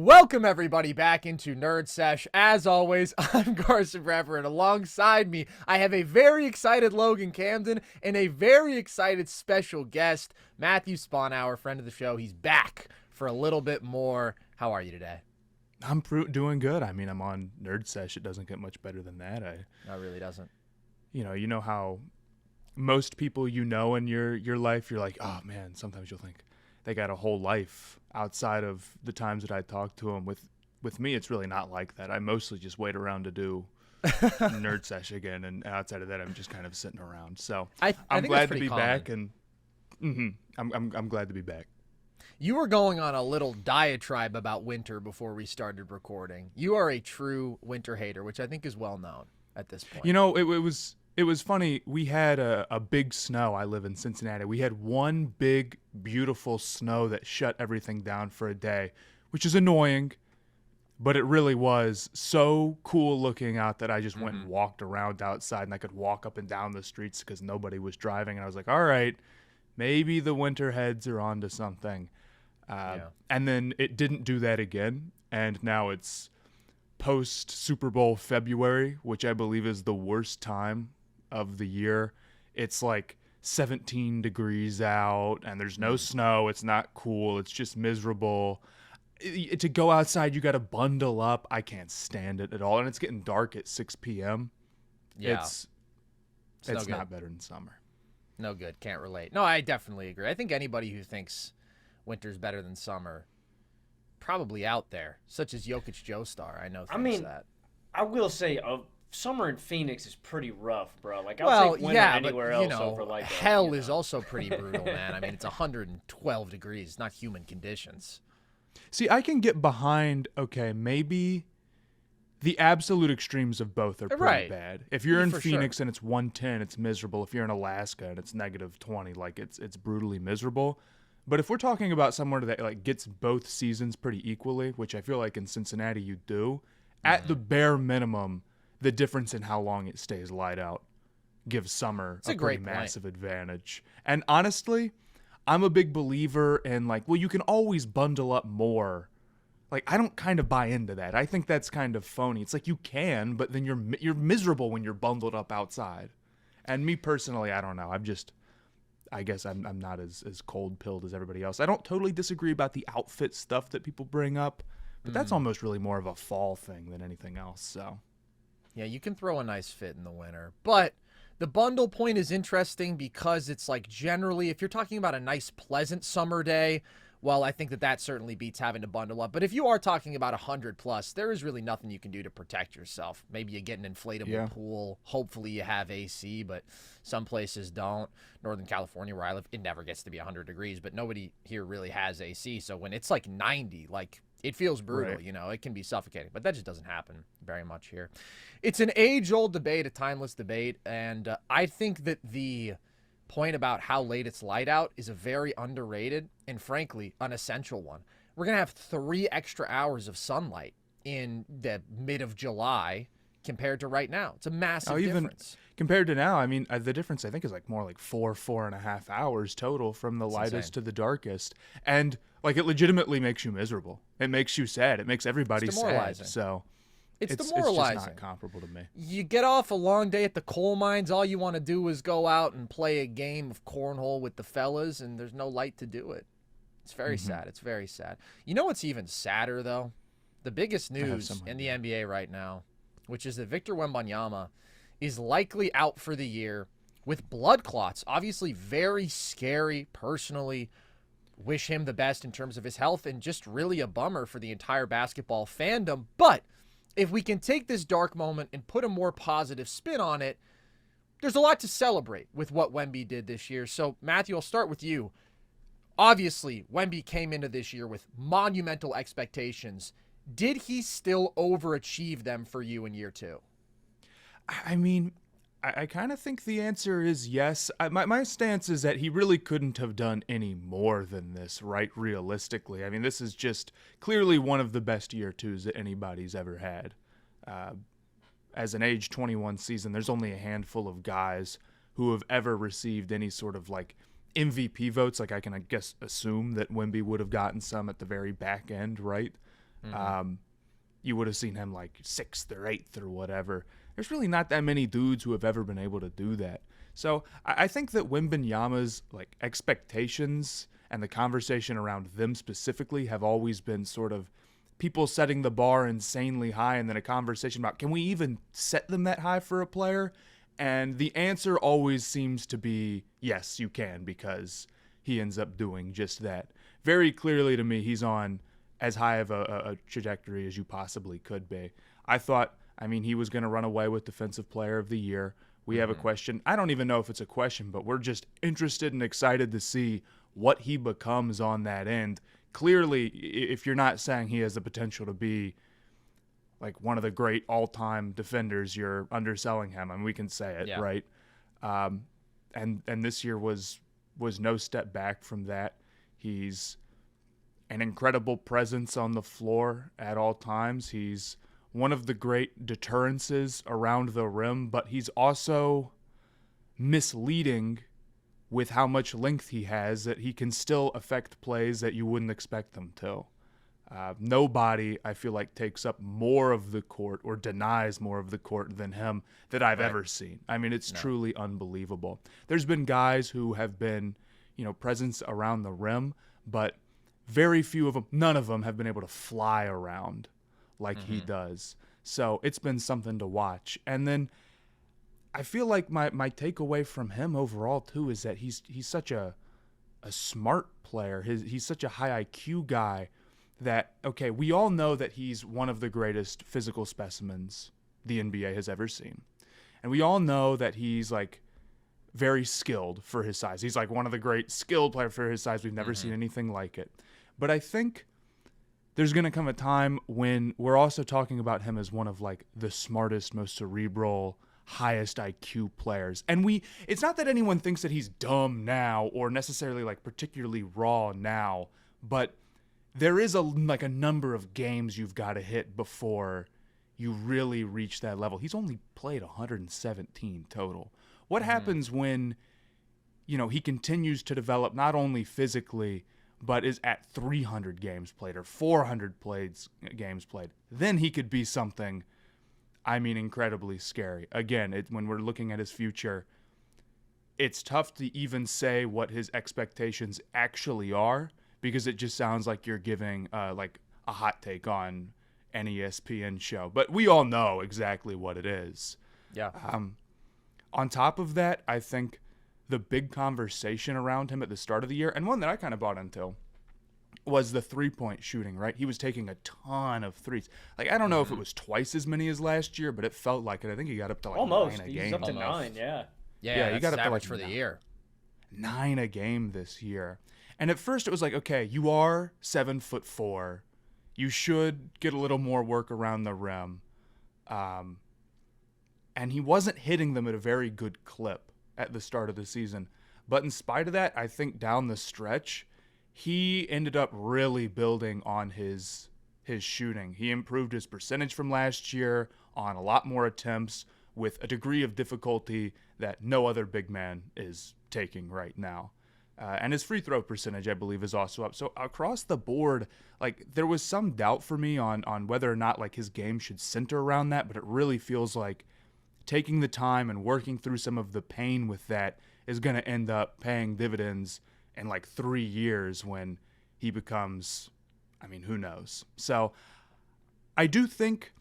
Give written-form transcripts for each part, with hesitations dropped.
Welcome, everybody, back into NerdSesh. As always, I'm Carson Bradford, and alongside me, I have a very excited Logan Camden and a very excited special guest, Matthew Sponhour, friend of the show. He's back for a little bit more. How are you today? I'm doing good. I mean, I'm on NerdSesh. It doesn't get much better than that. No, it really doesn't. You know how most people in your life, you're like, oh man, sometimes you'll think they got a whole life outside of the times that I talk to them. With me, it's really not like that. I mostly just wait around to do NerdSesh again, and outside of that, I'm just kind of sitting around. So I'm glad to be back, and I'm glad to be back. You were going on a little diatribe about winter before we started recording. You are a true winter hater, which I think is well known at this point. You know, it was funny. We had a big snow. I live in Cincinnati. We had one big, beautiful snow that shut everything down for a day, which is annoying, but it really was so cool looking out that I just went and walked around outside, and I could walk up and down the streets because nobody was driving. And I was like, all right, maybe the winter heads are onto something. And then it didn't do that again, and now it's post Super Bowl February, which I believe is the worst time of the year. It's like 17 degrees out, and there's no snow. It's not cool. It's just miserable. To go outside, you got to bundle up. I can't stand it at all, and it's getting dark at 6 p.m. Yeah, it's no not better than summer. No good. Can't relate. No, I definitely agree. I think anybody who thinks winter's better than summer probably out there, such as Jokic Joestar. I know thinks that. I will say summer in Phoenix is pretty rough, bro. Like, I'll take winter anywhere else over like hell is also pretty brutal, man. I mean, it's 112 degrees. It's not human conditions. See, I can get behind, okay, maybe the absolute extremes of both are pretty bad. If you're in Phoenix and it's 110, it's miserable. If you're in Alaska and it's negative 20, like it's brutally miserable. But if we're talking about somewhere that like gets both seasons pretty equally, which I feel like in Cincinnati you do, at the bare minimum, the difference in how long it stays light out gives summer a pretty massive advantage. And honestly, I'm a big believer in like, well, you can always bundle up more. Like, I don't kind of buy into that. I think that's kind of phony. It's like you can, but then you're miserable when you're bundled up outside. And me personally, I don't know. I guess I'm not as cold-pilled as everybody else. I don't totally disagree about the outfit stuff that people bring up, but that's almost really more of a fall thing than anything else. So, yeah, you can throw a nice fit in the winter. But the bundle point is interesting because it's like generally if you're talking about a nice, pleasant summer day, well, I think that certainly beats having to bundle up. But if you are talking about 100+, there is really nothing you can do to protect yourself. Maybe you get an inflatable pool. Hopefully you have AC, but some places don't. Northern California, where I live, it never gets to be 100 degrees, but nobody here really has AC. So when it's like 90, like it feels brutal, you know, it can be suffocating, but that just doesn't happen very much here. It's an age-old debate, a timeless debate, and I think that the point about how late it's light out is a very underrated and frankly unessential one. We're going to have 3 extra hours of sunlight in the mid of July compared to right now. It's a massive difference. Compared to now, I mean, the difference I think is like more like 4.5 hours total from the lightest to the darkest. And like it legitimately makes you miserable. It makes you sad. It makes everybody sad. So it's demoralizing. It's just not comparable to me. You get off a long day at the coal mines. All you want to do is go out and play a game of cornhole with the fellas, and there's no light to do it. It's very sad. It's very sad. You know what's even sadder, though? The biggest news in the NBA right now, which is that Victor Wembanyama is likely out for the year with blood clots. Obviously very scary personally. Wish him the best in terms of his health, and just really a bummer for the entire basketball fandom. But if we can take this dark moment and put a more positive spin on it, there's a lot to celebrate with what Wemby did this year. So, Matthew, I'll start with you. Obviously, Wemby came into this year with monumental expectations. Did he still overachieve them for you in year 2? I mean, I kind of think the answer is yes. My stance is that he really couldn't have done any more than this, right, realistically. I mean, this is just clearly one of the best year 2s that anybody's ever had. As an age 21 season, there's only a handful of guys who have ever received any sort of, like, MVP votes. Like, I can, I guess, assume that Wemby would have gotten some at the very back end, right? You would have seen him like 6th or 8th or whatever. There's really not that many dudes who have ever been able to do that. So I think that Wembanyama's like expectations and the conversation around them specifically have always been sort of people setting the bar insanely high, and then a conversation about, can we even set them that high for a player? And the answer always seems to be, yes, you can, because he ends up doing just that. Very clearly to me, he's on as high of a trajectory as you possibly could be. I thought, he was going to run away with Defensive Player of the Year. We have a question. I don't even know if it's a question, but we're just interested and excited to see what he becomes on that end. Clearly, if you're not saying he has the potential to be like one of the great all-time defenders, you're underselling him. We can say it, right? And this year was no step back from that. He's an incredible presence on the floor at all times. He's one of the great deterrences around the rim, but he's also misleading with how much length he has, that he can still affect plays that you wouldn't expect them to. Nobody, I feel like, takes up more of the court or denies more of the court than him that I've ever seen. It's truly unbelievable. There's been guys who have been, presence around the rim, but very few of them, none of them have been able to fly around like he does. So it's been something to watch. And then I feel like my takeaway from him overall too is that he's such a smart player. He's such a high IQ guy that, okay, we all know that he's one of the greatest physical specimens the NBA has ever seen. And we all know that he's like very skilled for his size. He's like one of the great skilled players for his size. We've never seen anything like it. But I think there's going to come a time when we're also talking about him as one of like the smartest, most cerebral, highest IQ players. And it's not that anyone thinks that he's dumb now or necessarily like particularly raw now, but there is a number of games you've got to hit before you really reach that level. He's only played 117 total. What happens when, he continues to develop not only physically, but is at 300 games played or 400 games played? Then he could be something, incredibly scary. Again, when we're looking at his future, it's tough to even say what his expectations actually are, because it just sounds like you're giving like a hot take on an ESPN show. But we all know exactly what it is. Yeah. On top of that, I think the big conversation around him at the start of the year, and one that I kind of bought into, was the three-point shooting, right? He was taking a ton of threes. Like, I don't know if it was twice as many as last year, but it felt like it. I think he got up to like almost 9 a game. He's up to 9, yeah. Yeah, he got up to like for the year. 9 a game this year. And at first it was like, okay, you are 7'4". You should get a little more work around the rim. And he wasn't hitting them at a very good clip at the start of the season. But in spite of that, I think down the stretch, he ended up really building on his shooting. He improved his percentage from last year on a lot more attempts with a degree of difficulty that no other big man is taking right now. And his free throw percentage, I believe, is also up. So across the board, like, there was some doubt for me on whether or not like his game should center around that, but it really feels like taking the time and working through some of the pain with that is going to end up paying dividends in like 3 years when he becomes, who knows? So I do think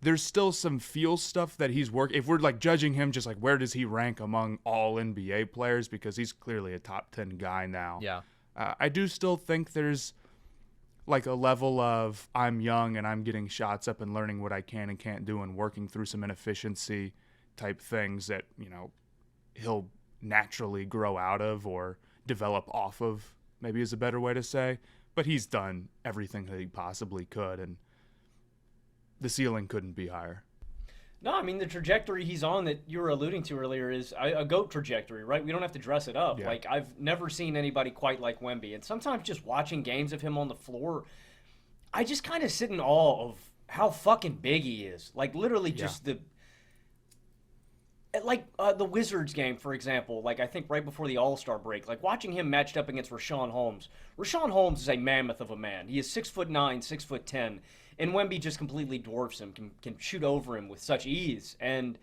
there's still some feel stuff that he's working. If we're like judging him, just like where does he rank among all NBA players? Because he's clearly a top 10 guy now. Yeah. I do still think there's like a level of I'm young and I'm getting shots up and learning what I can and can't do and working through some inefficiency type things that, he'll naturally grow out of or develop off of, maybe is a better way to say. But he's done everything that he possibly could, and the ceiling couldn't be higher. No, the trajectory he's on that you were alluding to earlier is a GOAT trajectory, right? We don't have to dress it up. Yeah. Like, I've never seen anybody quite like Wemby. And sometimes just watching games of him on the floor, I just kind of sit in awe of how fucking big he is. Like, literally just the Wizards game, for example, like I think right before the All-Star break, like watching him matched up against Rashawn Holmes. Rashawn Holmes is a mammoth of a man. He is 6'9", 6'10", And Wemby just completely dwarfs him, can shoot over him with such ease. And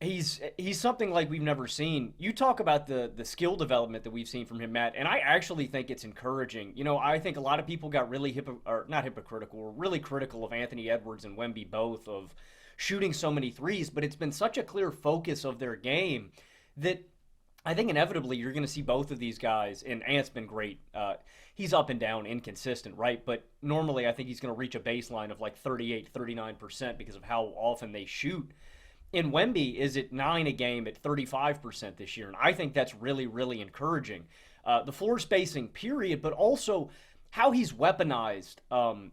he's something like we've never seen. You talk about the skill development that we've seen from him, Matt, and I actually think it's encouraging. I think a lot of people got really not hypocritical, really critical of Anthony Edwards and Wemby both of shooting so many threes, but it's been such a clear focus of their game that I think inevitably you're going to see both of these guys, and Ant's been great. He's up and down, inconsistent, right? But normally I think he's going to reach a baseline of like 38, 39% because of how often they shoot. And Wemby is at 9 a game at 35% this year, and I think that's really, really encouraging. The floor spacing, period, but also how he's weaponized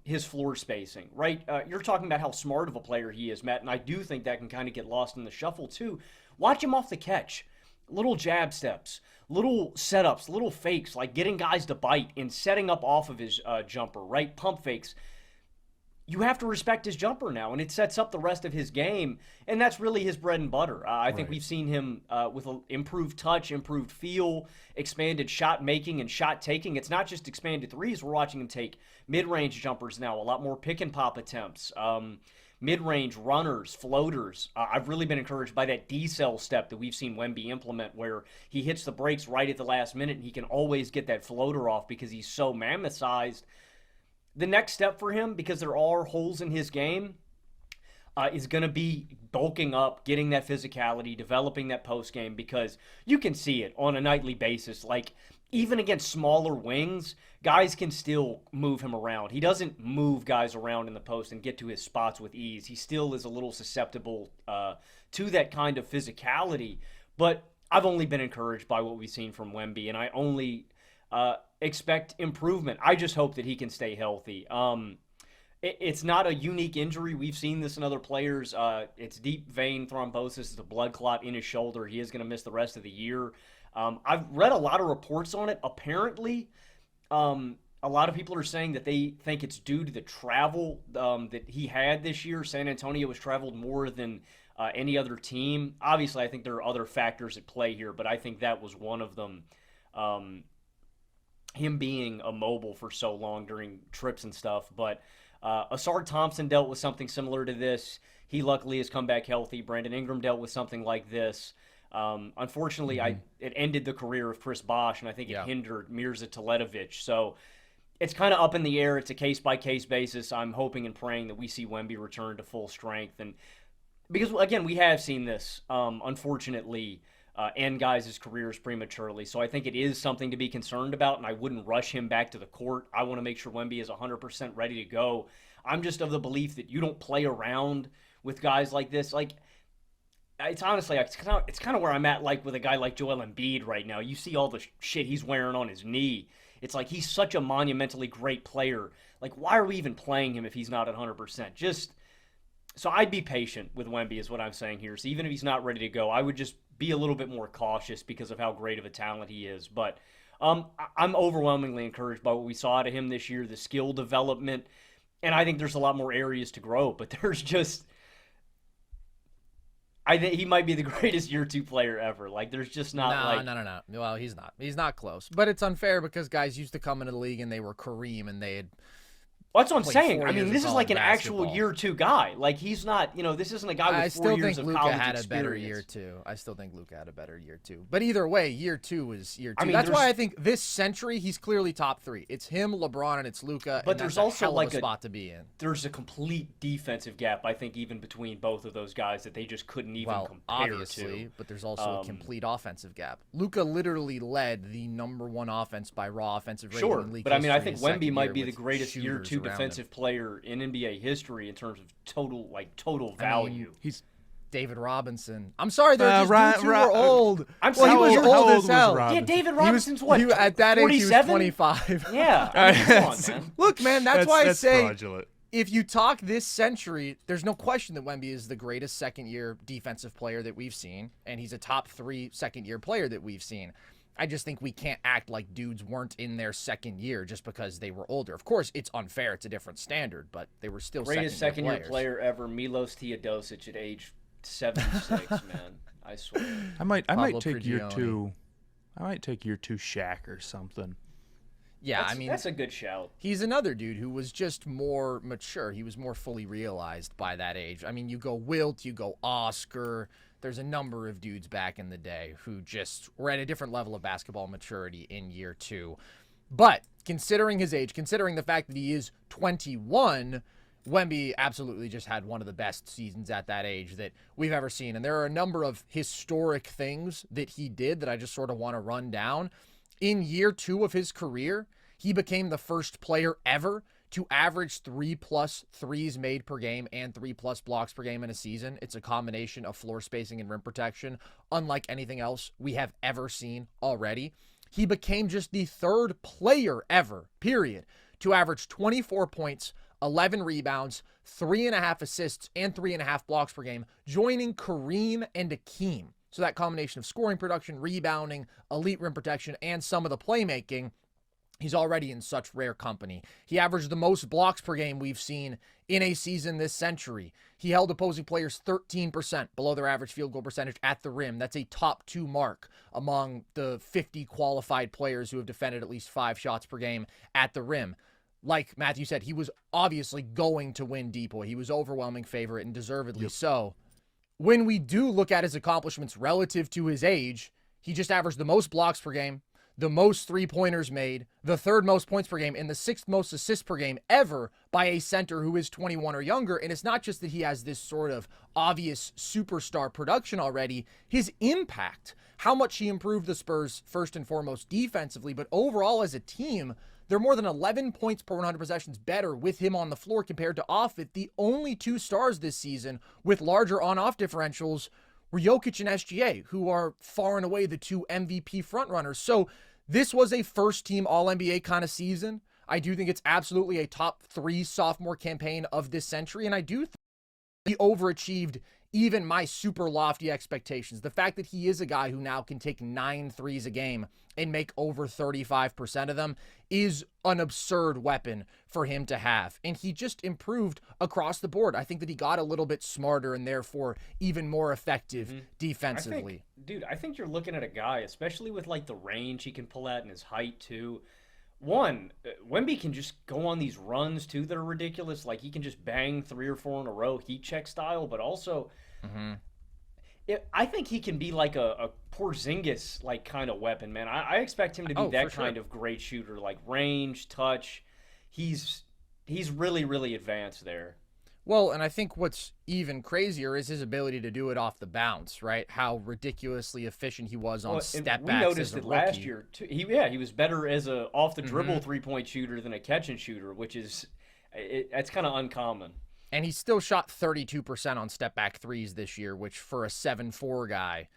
his floor spacing, right? You're talking about how smart of a player he is, Matt, and I do think that can kind of get lost in the shuffle too. Watch him off the catch. Little jab steps, little setups, little fakes, like getting guys to bite and setting up off of his jumper, right? Pump fakes. You have to respect his jumper now, and it sets up the rest of his game, and that's really his bread and butter. I think we've seen him with improved touch, improved feel, expanded shot making and shot taking. It's not just expanded threes. We're watching him take mid-range jumpers now, a lot more pick-and-pop attempts, mid-range runners, floaters. I've really been encouraged by that decel step that we've seen Wemby implement where he hits the brakes right at the last minute, and he can always get that floater off because he's so mammoth-sized. The next step for him, because there are holes in his game, is going to be bulking up, getting that physicality, developing that post game, because you can see it on a nightly basis. Like, even against smaller wings, guys can still move him around. He doesn't move guys around in the post and get to his spots with ease. He still is a little susceptible to that kind of physicality. But I've only been encouraged by what we've seen from Wemby, and I only expect improvement. I just hope that he can stay healthy. It's not a unique injury. We've seen this in other players. It's deep vein thrombosis. It's a blood clot in his shoulder. He is going to miss the rest of the year. I've read a lot of reports on it. Apparently, a lot of people are saying that they think it's due to the travel that he had this year. San Antonio has traveled more than any other team. Obviously, I think there are other factors at play here, but I think that was one of them. Him being immobile for so long during trips and stuff. But Asard Thompson dealt with something similar to this. He luckily has come back healthy. Brandon Ingram dealt with something like this. Unfortunately, it ended the career of Chris Bosh, and I think it hindered Mirza Teletovic. So it's kind of up in the air. It's a case-by-case basis. I'm hoping and praying that we see Wemby return to full strength. And because, again, we have seen this, unfortunately, end guys' careers prematurely. So I think it is something to be concerned about, and I wouldn't rush him back to the court. I want to make sure Wemby is 100% ready to go. I'm just of the belief that you don't play around with guys like this. Like, it's honestly, it's kind of where I'm at, like, with a guy like Joel Embiid right now. You see all the shit he's wearing on his knee. It's like he's such a monumentally great player. Like, why are we even playing him if he's not at 100%? So I'd be patient with Wemby is what I'm saying here. So even if he's not ready to go, I would just be a little bit more cautious because of how great of a talent he is. But I'm overwhelmingly encouraged by what we saw out of him this year, the skill development, and I think there's a lot more areas to grow. But there's just, I think he might be the greatest year 2 player ever. Like, there's just not No. Well, he's not. He's not close. But it's unfair because guys used to come into the league and they were Kareem and they had. Well, that's what I'm saying. I mean, this is like an actual year 2 guy. Like, he's not, this isn't a guy with 4 years of college experience. I still think Luka had a better year 2. I still think Luka had a better year 2. But either way, year 2 was year 2. I mean, that's why I think this century, he's clearly top 3. It's him, LeBron, and it's Luka. But there's also like a spot to be in. There's a complete defensive gap, I think, even between both of those guys that they just couldn't even compare to. But there's also a complete offensive gap. Luka literally led the number 1 offense by raw offensive rating in league but I mean, I think Wemby might be the greatest year 2 defensive player in NBA history in terms of total value. I mean, he's David Robinson. I'm sorry, they're just dudes who were old. I'm saying he was old as hell. Yeah, David Robinson's what? At that 47? age, he was 25. Yeah, I mean, come on, man. Look, man, that's why I say fraudulent. If you talk this century, there's no question that Wemby is the greatest second-year defensive player that we've seen, and he's a top 3 second-year player that we've seen. I just think we can't act like dudes weren't in their second year just because they were older. Of course, it's unfair. It's a different standard, but they were still greatest second-year player ever, Milos Teodosic at age 76, man. I swear. I might take year 2. I might take year 2 Shaq or something. Yeah, that's a good shout. He's another dude who was just more mature. He was more fully realized by that age. I mean, you go Wilt, you go Oscar. There's a number of dudes back in the day who just were at a different level of basketball maturity in year 2. But considering his age, considering the fact that he is 21, Wemby absolutely just had one of the best seasons at that age that we've ever seen. And there are a number of historic things that he did that I just sort of want to run down. In year 2 of his career, he became the first player ever to average 3+ threes made per game and 3+ blocks per game in a season. It's a combination of floor spacing and rim protection, unlike anything else we have ever seen already. He became just the 3rd player ever, period, to average 24 points, 11 rebounds, 3.5 assists, and 3.5 blocks per game, joining Kareem and Akeem. So that combination of scoring production, rebounding, elite rim protection, and some of the playmaking, he's already in such rare company. He averaged the most blocks per game we've seen in a season this century. He held opposing players 13% below their average field goal percentage at the rim. That's a top 2 mark among the 50 qualified players who have defended at least 5 shots per game at the rim. Like Matthew said, he was obviously going to win DPOY. He was overwhelming favorite and deservedly so. When we do look at his accomplishments relative to his age, he just averaged the most blocks per game, the most 3-pointers made, the 3rd most points per game, and the 6th most assists per game ever by a center who is 21 or younger. And it's not just that he has this sort of obvious superstar production already. His impact, how much he improved the Spurs first and foremost defensively, but overall as a team, they're more than 11 points per 100 possessions better with him on the floor compared to off it. The only 2 stars this season with larger on-off differentials were Jokic and SGA, who are far and away the 2 MVP frontrunners. So this was a first-team All-NBA kind of season. I do think it's absolutely a top 3 sophomore campaign of this century, and I do think he overachieved even my super lofty expectations. The fact that he is a guy who now can take 9 threes a game and make over 35% of them is an absurd weapon for him to have. And he just improved across the board. I think that he got a little bit smarter and therefore even more effective defensively. I think you're looking at a guy, especially with like the range he can pull at and his height too. One, Wemby can just go on these runs too that are ridiculous. Like he can just bang 3 or 4 in a row, heat check style, but also I think he can be like a Porzingis like kind of weapon, man. I expect him to be that kind of great shooter, like range, touch. He's really, really advanced there. Well, and I think what's even crazier is his ability to do it off the bounce, right? How ridiculously efficient he was on step backs. We noticed it last year too. He was better as a off the dribble 3-point shooter than a catch and shooter, which is that's kind of uncommon. And he still shot 32% on step back threes this year, which for a 7'4" guy,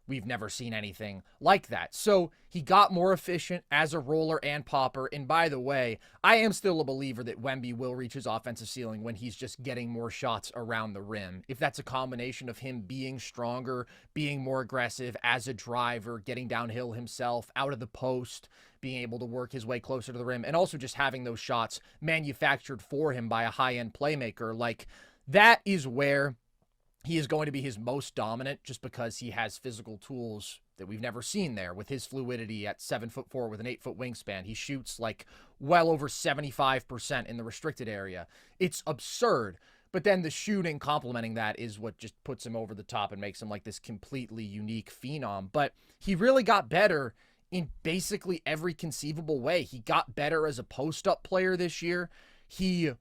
we've never seen anything like that. So he got more efficient as a roller and popper. And by the way, I am still a believer that Wemby will reach his offensive ceiling when he's just getting more shots around the rim. If that's a combination of him being stronger, being more aggressive as a driver, getting downhill himself, out of the post, being able to work his way closer to the rim, and also just having those shots manufactured for him by a high-end playmaker, like that is where he is going to be his most dominant, just because he has physical tools that we've never seen there with his fluidity at 7'4" with an 8-foot wingspan. He shoots like well over 75% in the restricted area. It's absurd. But then the shooting complementing that is what just puts him over the top and makes him like this completely unique phenom. But he really got better in basically every conceivable way. He got better as a post-up player this year. He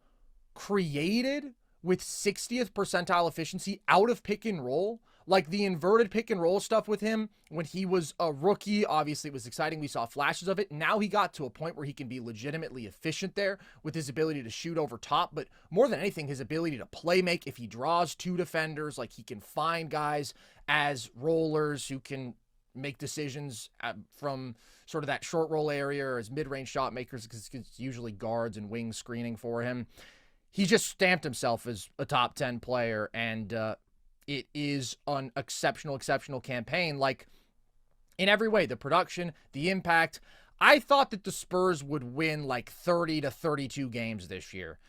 created with 60th percentile efficiency out of pick and roll. Like the inverted pick and roll stuff with him when he was a rookie, obviously it was exciting. We saw flashes of it. Now he got to a point where he can be legitimately efficient there with his ability to shoot over top, but more than anything, his ability to play make if he draws 2 defenders. Like he can find guys as rollers who can make decisions from sort of that short roll area or as mid-range shot makers, because it's usually guards and wing screening for him. He just stamped himself as a top 10 player, and it is an exceptional campaign. Like in every way, the production, the impact. I thought that the Spurs would win like 30 to 32 games this year.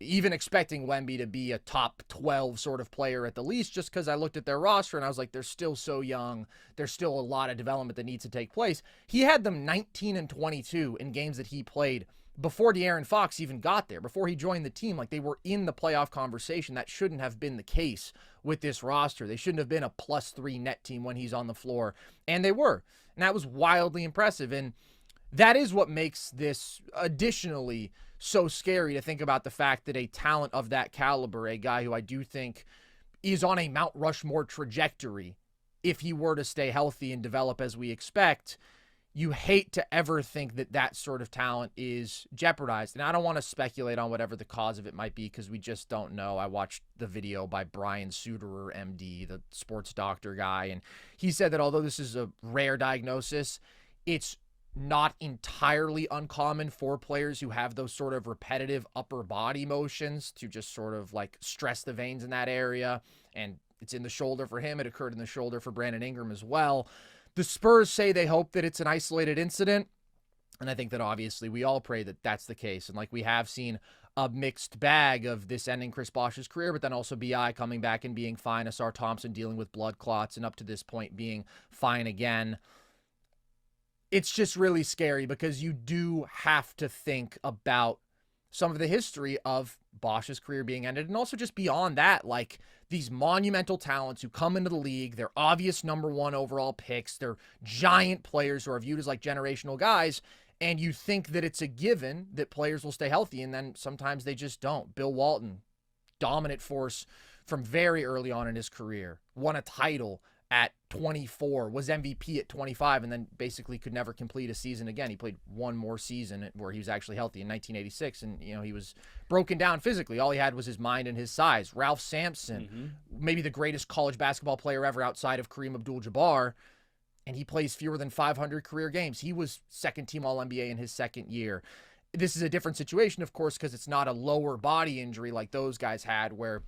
even expecting Wemby to be a top 12 sort of player at the least, just because I looked at their roster and I was like, they're still so young. There's still a lot of development that needs to take place. He had them 19-22 in games that he played before De'Aaron Fox even got there, before he joined the team. Like, they were in the playoff conversation. That shouldn't have been the case with this roster. They shouldn't have been a +3 net team when he's on the floor, and they were. And that was wildly impressive. And that is what makes this additionally so scary, to think about the fact that a talent of that caliber, a guy who I do think is on a Mount Rushmore trajectory, if he were to stay healthy and develop as we expect, you hate to ever think that that sort of talent is jeopardized. And I don't want to speculate on whatever the cause of it might be, because we just don't know. I watched the video by Brian Suterer, MD, the sports doctor guy, and he said that although this is a rare diagnosis, it's not entirely uncommon for players who have those sort of repetitive upper body motions to just sort of like stress the veins in that area. And it's in the shoulder for him. It occurred in the shoulder for Brandon Ingram as well. The Spurs say they hope that it's an isolated incident. And I think that obviously we all pray that that's the case. And like, we have seen a mixed bag of this ending Chris Bosh's career, but then also BI coming back and being fine, Asar Thompson dealing with blood clots, and up to this point being fine again. It's just really scary, because you do have to think about some of the history of Bosh's career being ended. And also just beyond that, like, these monumental talents who come into the league, they're obvious #1 overall picks, they're giant players who are viewed as like generational guys, and you think that it's a given that players will stay healthy, and then sometimes they just don't. Bill Walton, dominant force from very early on in his career, won a title at 24, was MVP at 25, and then basically could never complete a season again. He played one more season where he was actually healthy in 1986, and he was broken down physically. All he had was his mind and his size. Ralph Sampson, maybe the greatest college basketball player ever outside of Kareem Abdul-Jabbar, and he plays fewer than 500 career games. He was second-team All-NBA in his second year. This is a different situation, of course, because it's not a lower body injury like those guys had, where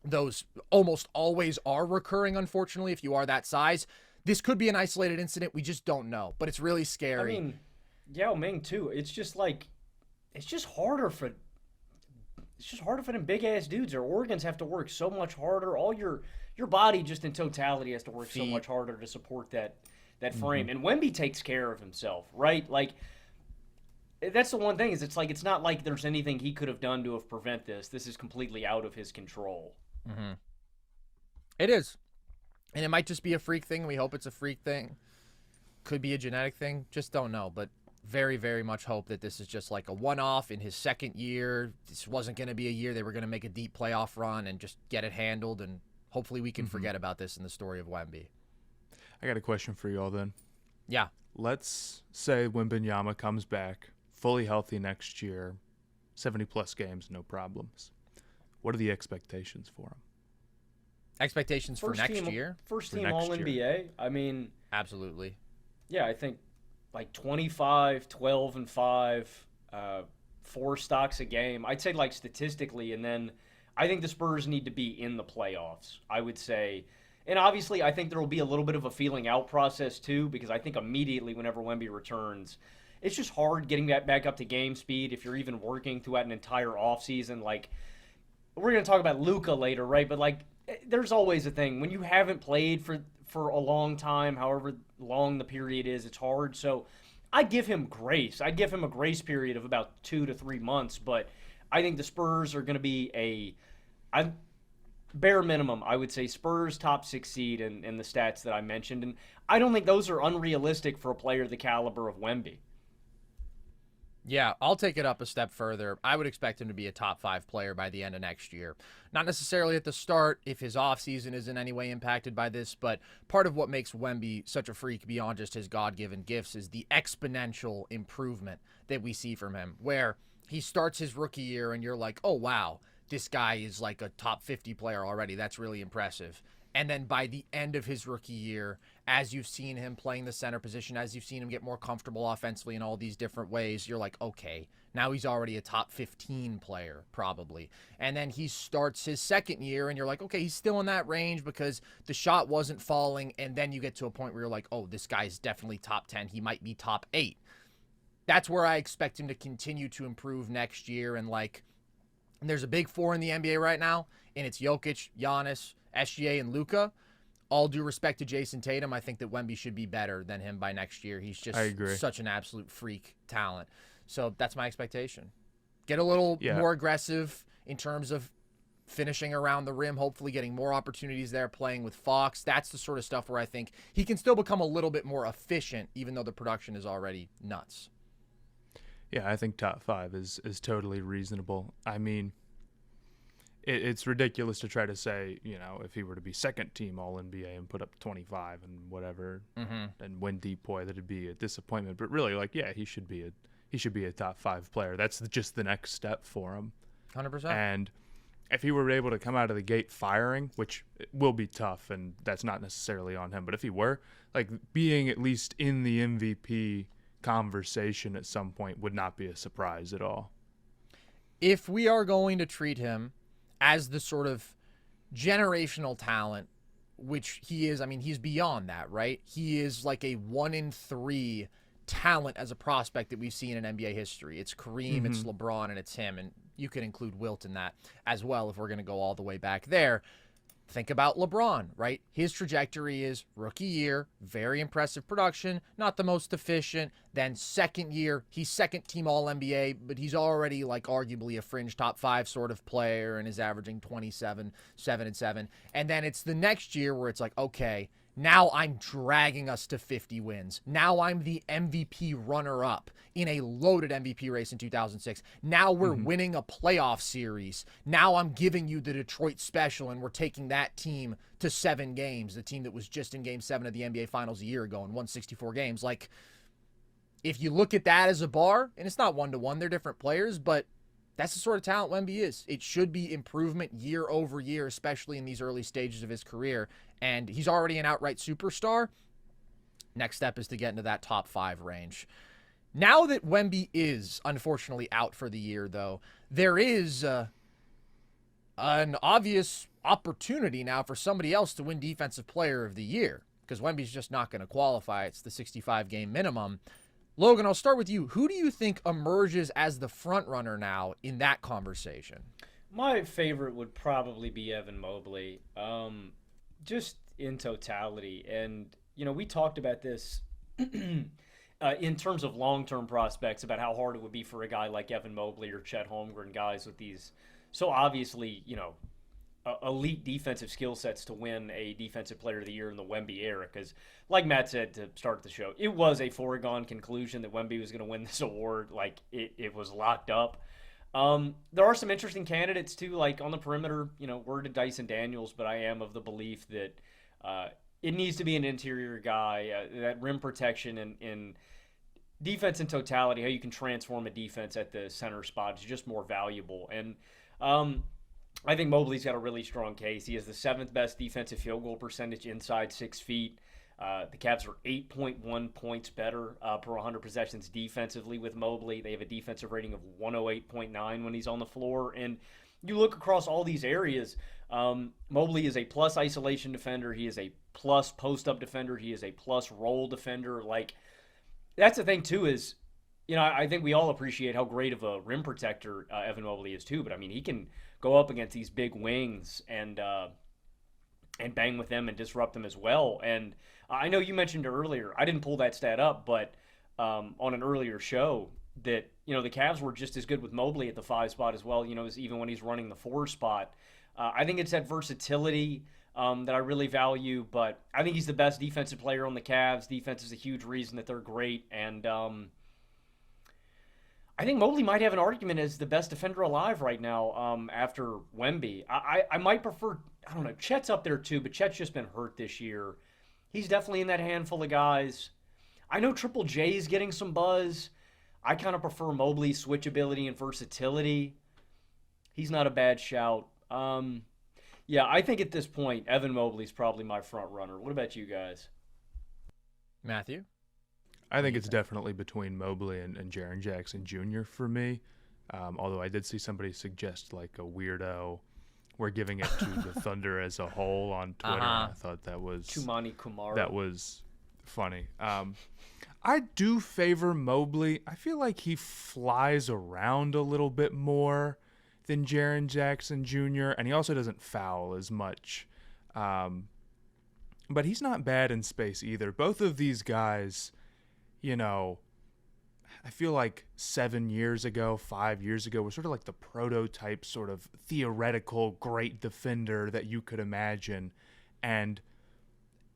those almost always are recurring, unfortunately, if you are that size. This could be an isolated incident. We just don't know, but it's really scary. I mean, Yao Ming too. It's just harder for them big ass dudes. Their organs have to work so much harder. All your body just in totality has to work so much harder to support that frame. And Wemby takes care of himself, right? Like, that's the one thing, is it's not like there's anything he could have done to have prevent this. This is completely out of his control. It is. And it might just be a freak thing. We hope it's a freak thing. Could be a genetic thing. Just don't know. But very, very much hope that this is just like a one-off in his second year. This wasn't going to be a year they were going to make a deep playoff run and just get it handled. And hopefully we can forget about this in the story of Wemby. I got a question for you all then. Yeah. Let's say Wembanyama comes back fully healthy next year, 70-plus games, no problems. What are the expectations for him? Expectations for next year? First team All-NBA. I mean, absolutely. Yeah, I think like 25, 12, and 5, 4 stocks a game. I'd say like statistically, and then I think the Spurs need to be in the playoffs, I would say. And obviously, I think there will be a little bit of a feeling out process too, because I think immediately whenever Wemby returns, it's just hard getting that back up to game speed if you're even working throughout an entire offseason. Like, we're going to talk about Luka later, right? But, like, there's always a thing. When you haven't played for a long time, however long the period is, it's hard. So I give him grace. I give him a grace period of about 2 to 3 months. But I think the Spurs are going to be bare minimum, I would say Spurs top 6 seed in the stats that I mentioned. And I don't think those are unrealistic for a player the caliber of Wemby. Yeah, I'll take it up a step further. I would expect him to be a top 5 player by the end of next year. Not necessarily at the start if his offseason is in any way impacted by this, but part of what makes Wemby such a freak beyond just his God-given gifts is the exponential improvement that we see from him, where he starts his rookie year and you're like, oh, wow, this guy is like a top 50 player already. That's really impressive. And then by the end of his rookie year, as you've seen him playing the center position, as you've seen him get more comfortable offensively in all these different ways, you're like, okay, now he's already a top 15 player, probably. And then he starts his second year, and you're like, okay, he's still in that range because the shot wasn't falling. And then you get to a point where you're like, oh, this guy's definitely top 10. He might be top 8. That's where I expect him to continue to improve next year. And like, And there's a big four in the NBA right now, and it's Jokic, Giannis, SGA, and Luka. All due respect to Jason Tatum, I think that Wemby should be better than him by next year. He's just such an absolute freak talent. So that's my expectation. Get a little more aggressive in terms of finishing around the rim, hopefully getting more opportunities there, playing with Fox. That's the sort of stuff where I think he can still become a little bit more efficient, even though the production is already nuts. Yeah, I think top 5 is totally reasonable. I mean, it's ridiculous to try to say, if he were to be second team All-NBA and put up 25 and whatever and win DPOY, that'd be a disappointment. But really, he should be a top 5 player. That's just the next step for him. 100%. And if he were able to come out of the gate firing, which will be tough, and that's not necessarily on him, but if he were, being at least in the MVP conversation at some point would not be a surprise at all. If we are going to treat him as the sort of generational talent, which he is, he's beyond that, right? He is like a 1 in 3 talent as a prospect that we've seen in NBA history. It's Kareem, it's LeBron, and it's him. And you could include Wilt in that as well if we're going to go all the way back there. Think about LeBron, right? His trajectory is rookie year, very impressive production, not the most efficient. Then second year, he's second team All-NBA, but he's already arguably a fringe top 5 sort of player and is averaging 27, 7-7. And then it's the next year where it's okay, now I'm dragging us to 50 wins. Now I'm the MVP runner-up in a loaded MVP race in 2006. Now we're winning a playoff series. Now I'm giving you the Detroit special, and we're taking that team to 7 games, the team that was just in Game 7 of the NBA Finals a year ago and won 64 games. If you look at that as a bar, and it's not 1-to-1, they're different players, but that's the sort of talent Wemby is. It should be improvement year over year, especially in these early stages of his career. And he's already an outright superstar. Next step is to get into that top 5 range. Now that Wemby is unfortunately out for the year, though, there is an obvious opportunity now for somebody else to win Defensive Player of the Year, because Wemby's just not going to qualify. It's the 65-game minimum. Logan, I'll start with you. Who do you think emerges as the front runner now in that conversation? My favorite would probably be Evan Mobley, just in totality. And, we talked about this in terms of long-term prospects, about how hard it would be for a guy like Evan Mobley or Chet Holmgren, guys with these so obviously, elite defensive skill sets to win a Defensive Player of the Year in the Wemby era. Because, like Matt said to start the show, it was a foregone conclusion that Wemby was going to win this award. It was locked up. There are some interesting candidates, too, on the perimeter. Word to Dyson Daniels, but I am of the belief that it needs to be an interior guy. That rim protection and defense in totality, how you can transform a defense at the center spot is just more valuable. And I think Mobley's got a really strong case. He has the 7th best defensive field goal percentage inside 6 feet. The Cavs are 8.1 points better per 100 possessions defensively with Mobley. They have a defensive rating of 108.9 when he's on the floor. And you look across all these areas, Mobley is a plus isolation defender. He is a plus post-up defender. He is a plus roll defender. That's the thing, too, is, I think we all appreciate how great of a rim protector Evan Mobley is, too. But, he can go up against these big wings and bang with them and disrupt them as well. And I know you mentioned earlier, I didn't pull that stat up, but on an earlier show that, the Cavs were just as good with Mobley at the 5 spot as well, as even when he's running the 4 spot. I think it's that versatility that I really value, but I think he's the best defensive player on the Cavs. Defense is a huge reason that they're great, and I think Mobley might have an argument as the best defender alive right now after Wemby. I might prefer, I don't know, Chet's up there too, but Chet's just been hurt this year. He's definitely in that handful of guys. I know Triple J's getting some buzz. I kind of prefer Mobley's switchability and versatility. He's not a bad shout. Yeah, I think at this point, Evan Mobley's probably my front runner. What about you guys? Matthew? I think it's definitely between Mobley and Jaren Jackson Jr. for me. Although I did see somebody suggest a weirdo, we're giving it to the Thunder as a whole on Twitter. I thought that was Tumani Kumar. That was funny. I do favor Mobley. I feel like he flies around a little bit more than Jaren Jackson Jr., and he also doesn't foul as much. But he's not bad in space either. Both of these guys, you know, I feel like 7 years ago, 5 years ago, were sort of like the prototype sort of theoretical great defender that you could imagine. And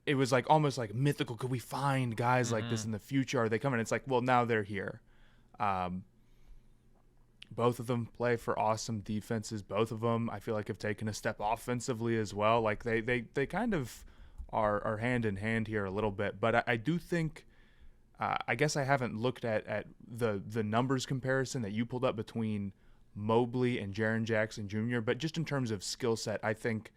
it was like almost like mythical. Could we find guys like this in the future? Are they coming? It's like, well, now they're here. Both of them play for awesome defenses. Both of them, I feel like, have taken a step offensively as well. Like they kind of are hand in hand here a little bit. But I do think, I guess I haven't looked at the numbers comparison that you pulled up between Mobley and Jaren Jackson Jr. But just in terms of skill set, I think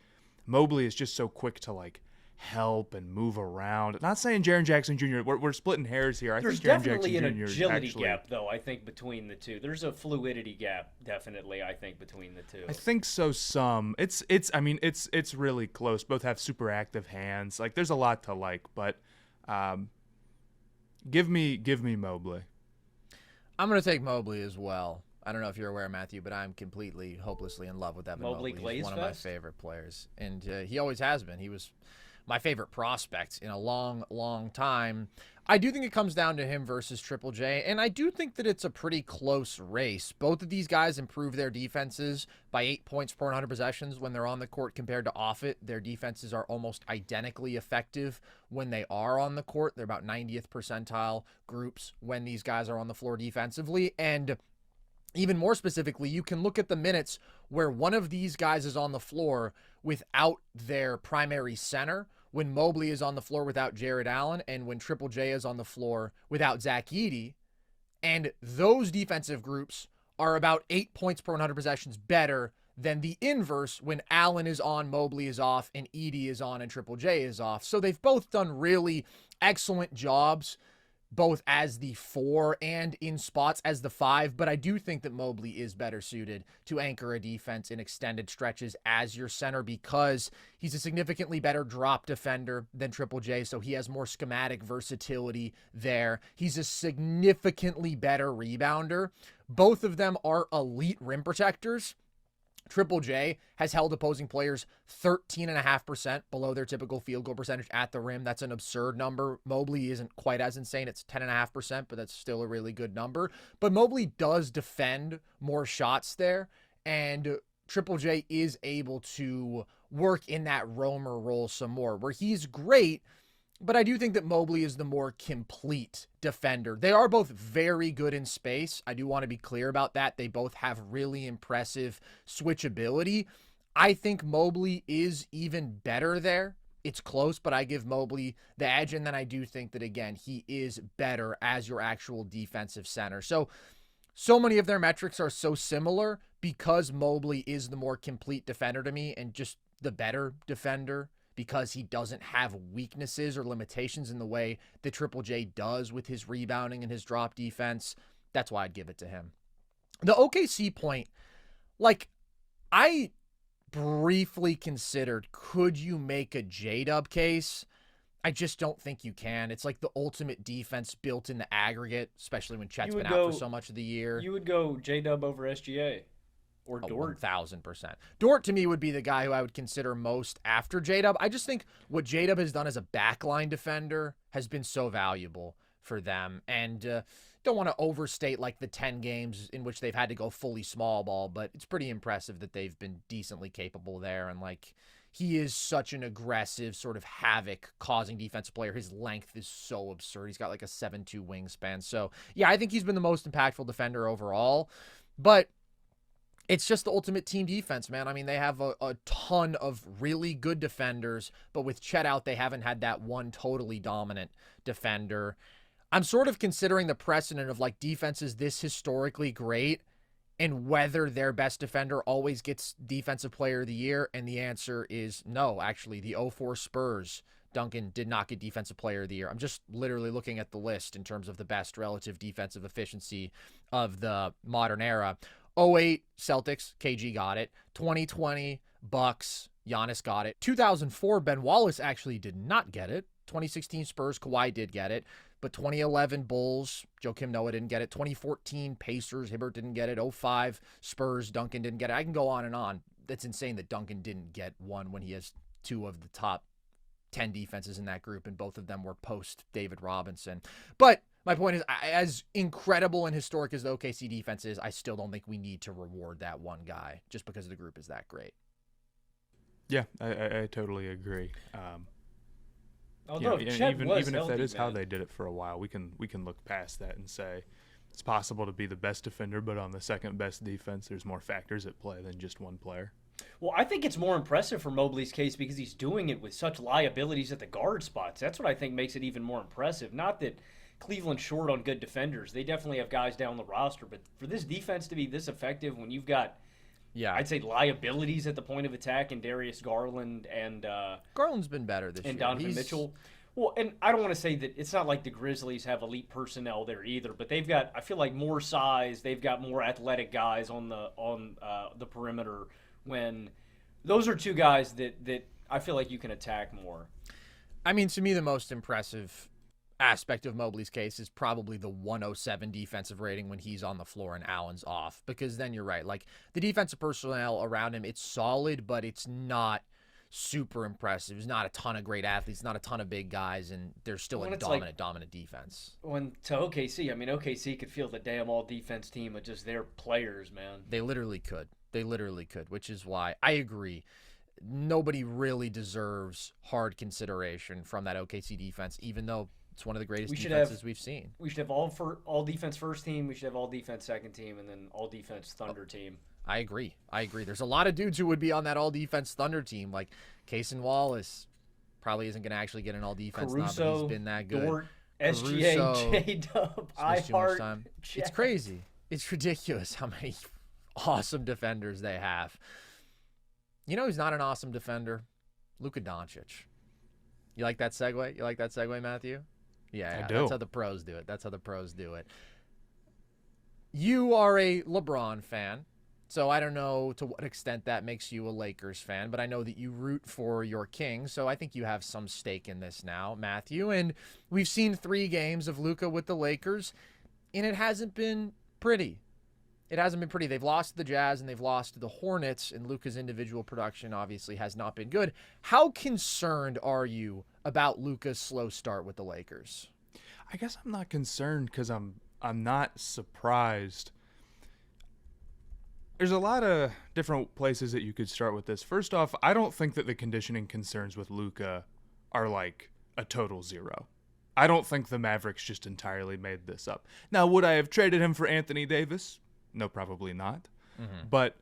Mobley is just so quick to like help and move around. Not saying Jaren Jackson Jr. We're splitting hairs here. There's definitely an agility gap, though. I think between the two, there's a fluidity gap. Definitely, I think between the two. I think so. I mean, it's really close. Both have super active hands. Like, there's a lot to like, but give me Mobley. I'm gonna take Mobley as well. I don't know if you're aware, Matthew, but I'm completely, hopelessly in love with Evan Mobley. He's one of my favorite players, and he always has been. He was my favorite prospect in a long, long time. I do think it comes down to him versus Triple J, and I do think that it's a pretty close race. Both of these guys improve their defenses by 8 points per 100 possessions when they're on the court compared to off it. Their defenses are almost identically effective when they are on the court. They're about 90th percentile groups when these guys are on the floor defensively, and even more specifically, you can look at the minutes where one of these guys is on the floor without their primary center, when Mobley is on the floor without Jared Allen, and when Triple J is on the floor without Zach Edey. And those defensive groups are about 8 points per 100 possessions better than the inverse when Allen is on, Mobley is off, and Edey is on, and Triple J is off. So they've both done really excellent jobs, both as the 4 and in spots as the 5, but I do think that Mobley is better suited to anchor a defense in extended stretches as your center because he's a significantly better drop defender than Triple J, so he has more schematic versatility there. He's a significantly better rebounder. Both of them are elite rim protectors. Triple J has held opposing players 13.5% below their typical field goal percentage at the rim. That's an absurd number. Mobley isn't quite as insane. It's 10.5%, but that's still a really good number. But Mobley does defend more shots there, and Triple J is able to work in that roamer role some more, where he's great, but I do think that Mobley is the more complete defender. They are both very good in space. I do want to be clear about that. They both have really impressive switchability. I think Mobley is even better there. It's close, but I give Mobley the edge, and then I do think that, again, he is better as your actual defensive center. So many of their metrics are so similar because Mobley is the more complete defender to me and just the better defender, because he doesn't have weaknesses or limitations in the way that Triple J does with his rebounding and his drop defense. That's why I'd give it to him. The OKC point, like, I briefly considered, could you make a J-Dub case? I just don't think you can. It's like the ultimate defense built in the aggregate, especially when Chet's been out for so much of the year. You would go J-Dub over SGA. Or Dort. 1,000%. Dort, to me, would be the guy who I would consider most after J-Dub. I just think what J-Dub has done as a backline defender has been so valuable for them. And don't want to overstate like the 10 games in which they've had to go fully small ball, but it's pretty impressive that they've been decently capable there. And like, he is such an aggressive sort of havoc-causing defensive player. His length is so absurd. He's got like a 7'2" wingspan. So, yeah, I think he's been the most impactful defender overall. But it's just the ultimate team defense, man. I mean, they have a ton of really good defenders, but with Chet out, they haven't had that one totally dominant defender. I'm sort of considering the precedent of like defenses this historically great and whether their best defender always gets Defensive Player of the Year, and the answer is no. Actually, the 04 Spurs, Duncan, did not get Defensive Player of the Year. I'm just literally looking at the list in terms of the best relative defensive efficiency of the modern era. 08 Celtics, KG got it. 2020 Bucks, Giannis got it. 2004 Ben Wallace actually did not get it. 2016 Spurs, Kawhi did get it. But 2011 Bulls, Joakim Noah didn't get it. 2014 Pacers, Hibbert didn't get it. 05 Spurs, Duncan didn't get it. I can go on and on. That's insane that Duncan didn't get one when he has two of the top 10 defenses in that group, and both of them were post David Robinson. But my point is, as incredible and historic as the OKC defense is, I still don't think we need to reward that one guy just because the group is that great. Yeah, I totally agree. Although even if healthy, that is man. how they did it for a while, we can look past that and say it's possible to be the best defender, but on the second best defense, there's more factors at play than just one player. Well, I think it's more impressive for Mobley's case because he's doing it with such liabilities at the guard spots. That's what I think makes it even more impressive. Not that Cleveland's short on good defenders. They definitely have guys down the roster. But for this defense to be this effective when you've got, I'd say, liabilities at the point of attack in Darius Garland and Garland's been better this year. And Donovan Mitchell. Well, and I don't want to say that it's not like the Grizzlies have elite personnel there either, but they've got, I feel like, more size. They've got more athletic guys on the perimeter. When those are two guys that I feel like you can attack more. I mean, to me, the most impressive aspect of Mobley's case is probably the 107 defensive rating when he's on the floor and Allen's off, because then you're right. Like, the defensive personnel around him, it's solid, but it's not super impressive. There's not a ton of great athletes, not a ton of big guys, and there's still a dominant defense. When to OKC, I mean, OKC could field a damn all-defense team with just their players, man. They literally could. Which is why I agree. Nobody really deserves hard consideration from that OKC defense, even though it's one of the greatest defenses we've seen. We should have all defense first team. We should have all defense second team, and then all defense Thunder team. I agree. There's a lot of dudes who would be on that all defense Thunder team, like Cason Wallace. Probably isn't going to actually get an all defense nod, but he's been that good. Dort, SGA, J-Dub, iHeart. It's crazy. It's ridiculous how many awesome defenders they have. You know who's not an awesome defender? Luka Doncic. You like that segue? Matthew? Yeah, I do. That's how the pros do it. You are a LeBron fan, so I don't know to what extent that makes you a Lakers fan, but I know that you root for your king, so I think you have some stake in this now, Matthew. And we've seen 3 games of Luka with the Lakers, and it hasn't been pretty. They've lost to the Jazz and they've lost to the Hornets, and Luka's individual production obviously has not been good. How concerned are you about Luka's slow start with the Lakers? I guess I'm not concerned because I'm not surprised. There's a lot of different places that you could start with this. First off, I don't think that the conditioning concerns with Luka are like a total zero. I don't think the Mavericks just entirely made this up. Now, would I have traded him for Anthony Davis? No, probably not. Mm-hmm. But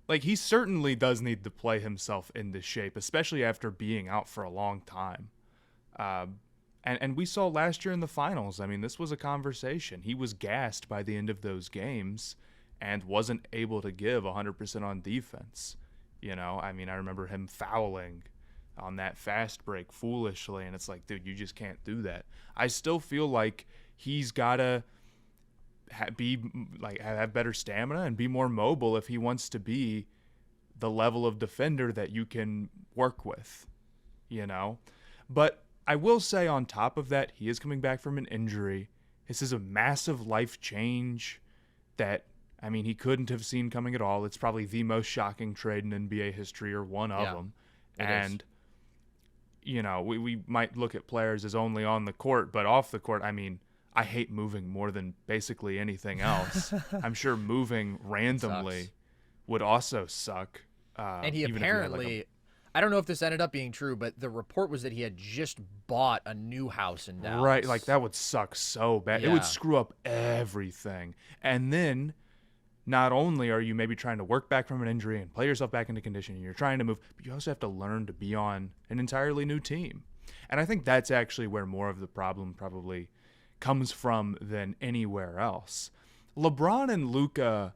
like, he certainly does need to play himself into shape, especially after being out for a long time. And we saw last year in the finals, I mean, this was a conversation. He was gassed by the end of those games and wasn't able to give 100% on defense. You know, I mean, I remember him fouling on that fast break foolishly, and it's like, dude, you just can't do that. I still feel like he's got to have better stamina and be more mobile if he wants to be the level of defender that you can work with, you know? But I will say on top of that, he is coming back from an injury. This is a massive life change that, I mean, he couldn't have seen coming at all. It's probably the most shocking trade in NBA history, or one of them. And, you know, we might look at players as only on the court, but off the court, I mean, I hate moving more than basically anything else. I'm sure moving randomly would also suck. And he apparently, I don't know if this ended up being true, but the report was that he had just bought a new house in Dallas. Right, like that would suck so bad. Yeah. It would screw up everything. And then not only are you maybe trying to work back from an injury and play yourself back into condition, and you're trying to move, but you also have to learn to be on an entirely new team. And I think that's actually where more of the problem probably comes from than anywhere else. LeBron and Luka,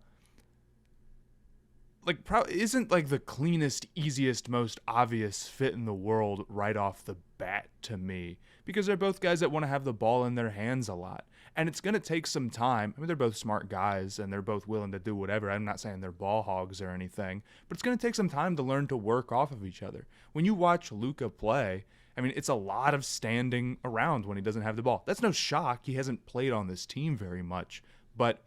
isn't like the cleanest, easiest, most obvious fit in the world right off the bat to me, because they're both guys that want to have the ball in their hands a lot. And it's going to take some time. I mean, they're both smart guys and they're both willing to do whatever. I'm not saying they're ball hogs or anything, but it's going to take some time to learn to work off of each other. When you watch Luka play, I mean, it's a lot of standing around when he doesn't have the ball. That's no shock. He hasn't played on this team very much, but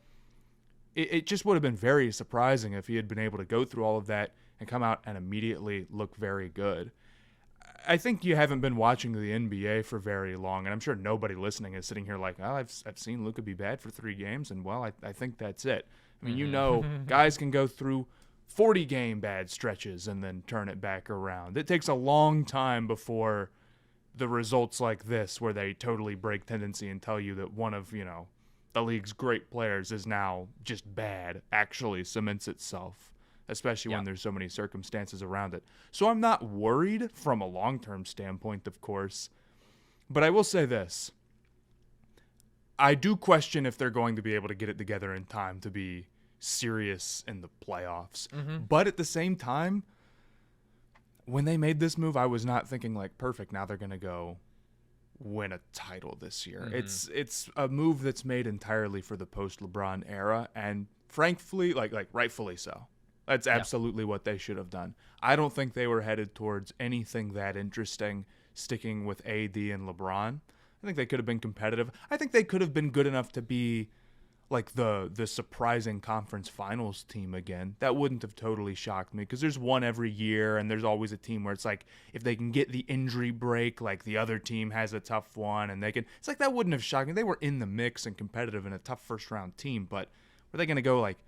it just would have been very surprising if he had been able to go through all of that and come out and immediately look very good. I think you haven't been watching the NBA for very long, and I'm sure nobody listening is sitting here like, oh, I've seen Luka be bad for 3 games, and, well, I think that's it. I mean, guys can go through 40-game bad stretches and then turn it back around. It takes a long time before the results like this, where they totally break tendency and tell you that one of, the league's great players is now just bad, actually cements itself, especially when there's so many circumstances around it. So I'm not worried from a long-term standpoint, of course, but I will say this. I do question if they're going to be able to get it together in time to be serious in the playoffs. But at the same time, when they made this move, I was not thinking like, perfect, now they're going to go win a title this year. It's a move that's made entirely for the post-LeBron era, and frankly, like rightfully so. That's absolutely what they should have done. I don't think they were headed towards anything that interesting sticking with AD and LeBron. I think they could have been competitive. I think they could have been good enough to be like the surprising conference finals team again. That wouldn't have totally shocked me, because there's one every year, and there's always a team where it's like, if they can get the injury break, like the other team has a tough one, and it's like, that wouldn't have shocked me. They were in the mix and competitive in a tough first round team, but were they going to go like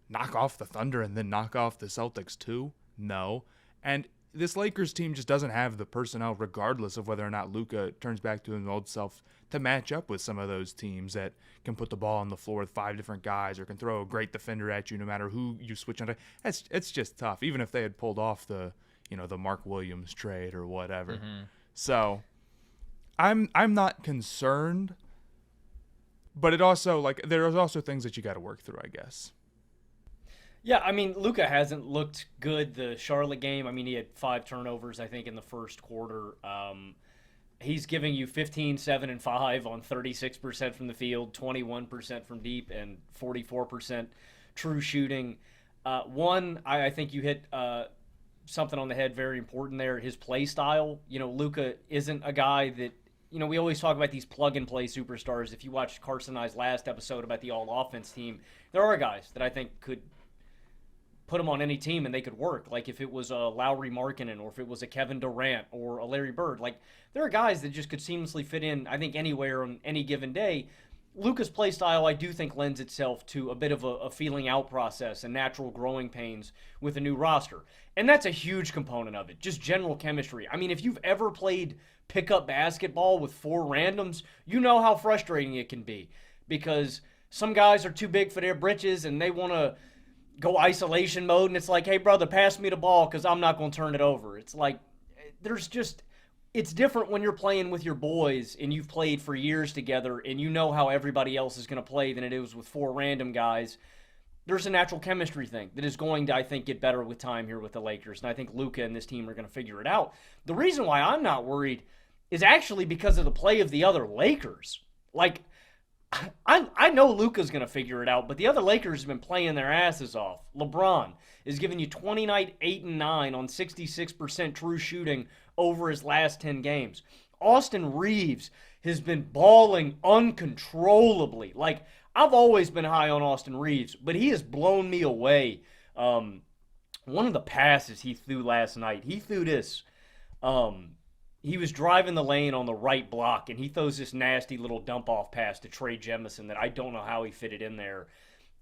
knock off the Thunder and then knock off the Celtics too? No. And this Lakers team just doesn't have the personnel, regardless of whether or not Luka turns back to his old self, to match up with some of those teams that can put the ball on the floor with 5 different guys or can throw a great defender at you no matter who you switch on. It's just tough, even if they had pulled off the Mark Williams trade or whatever. So I'm not concerned, but it also, like, there's also things that you got to work through, I guess. Yeah, I mean, Luka hasn't looked good the Charlotte game. I mean, he had 5 turnovers, I think, in the first quarter. He's giving you 15, 7, and 5 on 36% from the field, 21% from deep, and 44% true shooting. I think you hit something on the head very important there, his play style. Luka isn't a guy that, we always talk about these plug-and-play superstars. If you watched Carson and I's last episode about the all-offense team, there are guys that I think could put them on any team and they could work. Like if it was a Lowry Markkanen, or if it was a Kevin Durant or a Larry Bird, like there are guys that just could seamlessly fit in, I think, anywhere on any given day. Luka's play style, I do think, lends itself to a bit of a feeling out process and natural growing pains with a new roster. And that's a huge component of it, just general chemistry. I mean, if you've ever played pickup basketball with 4 randoms, you know how frustrating it can be, because some guys are too big for their britches and they want to go isolation mode, and it's like, hey, brother, pass me the ball because I'm not going to turn it over. It's like, it's different when you're playing with your boys and you've played for years together and you know how everybody else is going to play than it is with 4 random guys. There's a natural chemistry thing that is going to, I think, get better with time here with the Lakers, and I think Luka and this team are going to figure it out. The reason why I'm not worried is actually because of the play of the other Lakers. Like, I know Luka's going to figure it out, but the other Lakers have been playing their asses off. LeBron is giving you 29, 8, and 9 on 66% true shooting over his last 10 games. Austin Reeves has been balling uncontrollably. Like, I've always been high on Austin Reeves, but he has blown me away. One of the passes he threw last night, he threw this. He was driving the lane on the right block, and he throws this nasty little dump-off pass to Trey Jemison that I don't know how he fit it in there.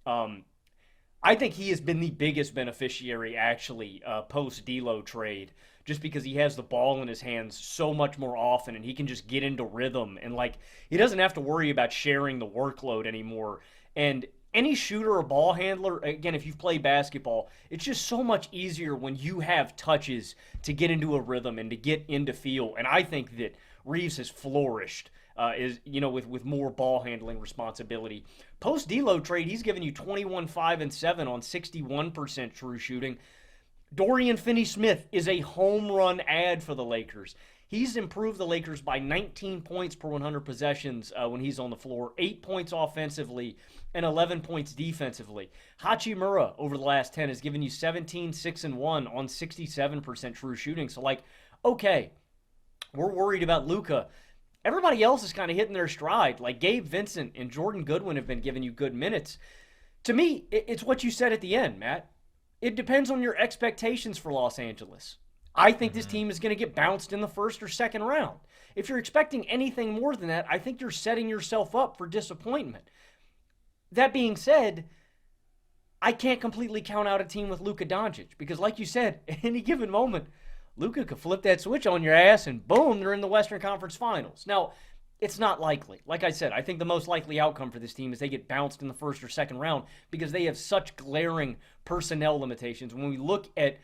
I think he has been the biggest beneficiary, actually, post-D'Lo trade, just because he has the ball in his hands so much more often, and he can just get into rhythm. And, like, he doesn't have to worry about sharing the workload anymore. And any shooter or ball handler, again, if you've played basketball, it's just so much easier when you have touches to get into a rhythm and to get into feel. And I think that Reeves has flourished is with more ball handling responsibility. Post D'Lo trade, he's given you 21, 5, and 7 on 61% true shooting. Dorian Finney-Smith is a home run ad for the Lakers. He's improved the Lakers by 19 points per 100 possessions when he's on the floor, 8 points offensively, and 11 points defensively. Hachimura over the last 10 has given you 17, 6, and 1 on 67% true shooting. So, okay, we're worried about Luka. Everybody else is kind of hitting their stride. Like Gabe Vincent and Jordan Goodwin have been giving you good minutes. To me, it's what you said at the end, Matt. It depends on your expectations for Los Angeles. I think this team is going to get bounced in the first or second round. If you're expecting anything more than that, I think you're setting yourself up for disappointment. That being said, I can't completely count out a team with Luka Doncic because, like you said, at any given moment, Luka could flip that switch on your ass and boom, they're in the Western Conference Finals. Now, it's not likely. Like I said, I think the most likely outcome for this team is they get bounced in the first or second round because they have such glaring personnel limitations. When we look at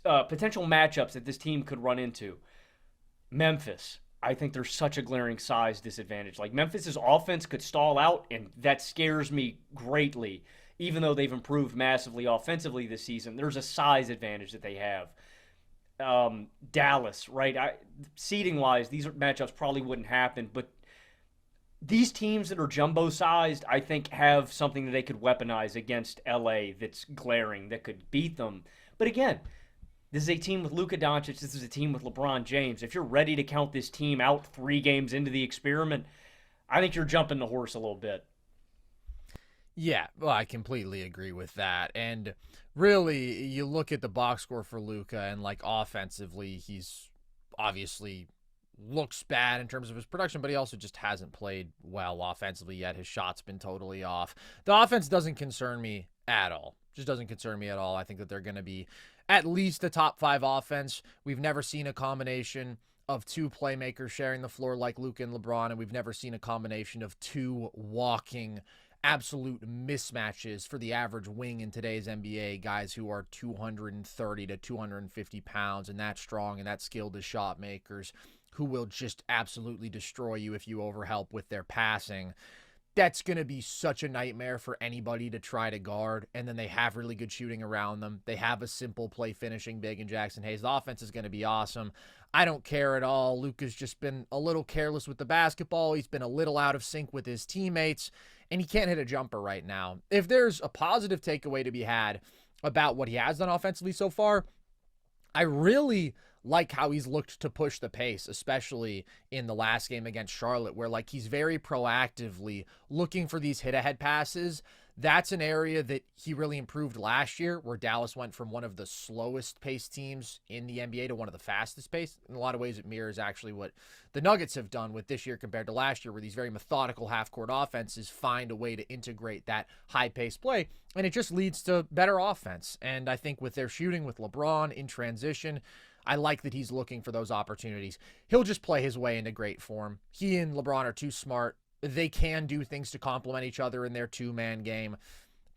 potential matchups that this team could run into, Memphis, I think there's such a glaring size disadvantage. Like Memphis's offense could stall out, and that scares me greatly. Even though they've improved massively offensively this season, there's a size advantage that they have. Dallas, right? Seeding-wise, these matchups probably wouldn't happen, but these teams that are jumbo-sized, I think, have something that they could weaponize against LA that's glaring, that could beat them. But again, this is a team with Luka Doncic. This is a team with LeBron James. If you're ready to count this team out 3 games into the experiment, I think you're jumping the horse a little bit. Yeah, well, I completely agree with that. And really, you look at the box score for Luka, and offensively, he's obviously looks bad in terms of his production, but he also just hasn't played well offensively yet. His shot's been totally off. The offense doesn't concern me at all. Just doesn't concern me at all. I think that they're going to be at least a top 5 offense. We've never seen a combination of 2 playmakers sharing the floor like Luka and LeBron, and we've never seen a combination of 2 walking absolute mismatches for the average wing in today's NBA, guys who are 230 to 250 pounds and that strong and that skilled as shot makers who will just absolutely destroy you if you overhelp with their passing. That's going to be such a nightmare for anybody to try to guard, and then they have really good shooting around them. They have a simple play finishing big in Jackson Hayes. The offense is going to be awesome. I don't care at all. Luka's just been a little careless with the basketball. He's been a little out of sync with his teammates, and he can't hit a jumper right now. If there's a positive takeaway to be had about what he has done offensively so far, I really like how he's looked to push the pace, especially in the last game against Charlotte, where he's very proactively looking for these hit-ahead passes. That's an area that he really improved last year, where Dallas went from one of the slowest paced teams in the NBA to one of the fastest paced. In a lot of ways, it mirrors actually what the Nuggets have done with this year compared to last year, where these very methodical half-court offenses find a way to integrate that high-paced play, and it just leads to better offense. And I think with their shooting with LeBron in transition, I like that he's looking for those opportunities. He'll just play his way into great form. He and LeBron are too smart. They can do things to complement each other in their 2-man game.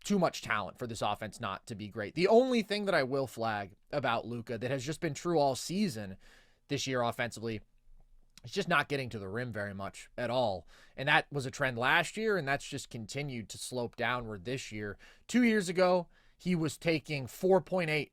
Too much talent for this offense not to be great. The only thing that I will flag about Luka that has just been true all season this year offensively is just not getting to the rim very much at all. And that was a trend last year, and that's just continued to slope downward this year. 2 years ago, he was taking 4.8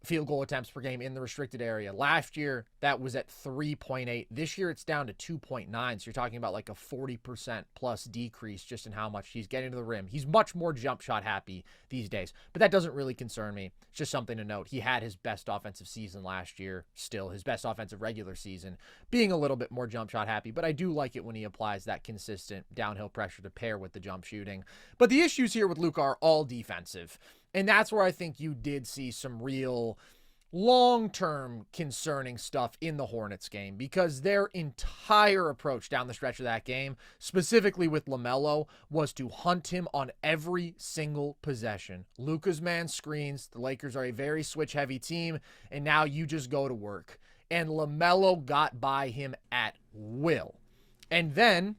field goal attempts per game in the restricted area. Last year, that was at 3.8. This year, it's down to 2.9. So you're talking about a 40% plus decrease just in how much he's getting to the rim. He's much more jump shot happy these days, but that doesn't really concern me. It's just something to note. He had his best offensive season last year, still his best offensive regular season, being a little bit more jump shot happy, but I do like it when he applies that consistent downhill pressure to pair with the jump shooting. But the issues here with Luka are all defensive. And that's where I think you did see some real long-term concerning stuff in the Hornets game, because their entire approach down the stretch of that game, specifically with LaMelo, was to hunt him on every single possession. Luka's man screens. The Lakers are a very switch-heavy team, and now you just go to work. And LaMelo got by him at will. And then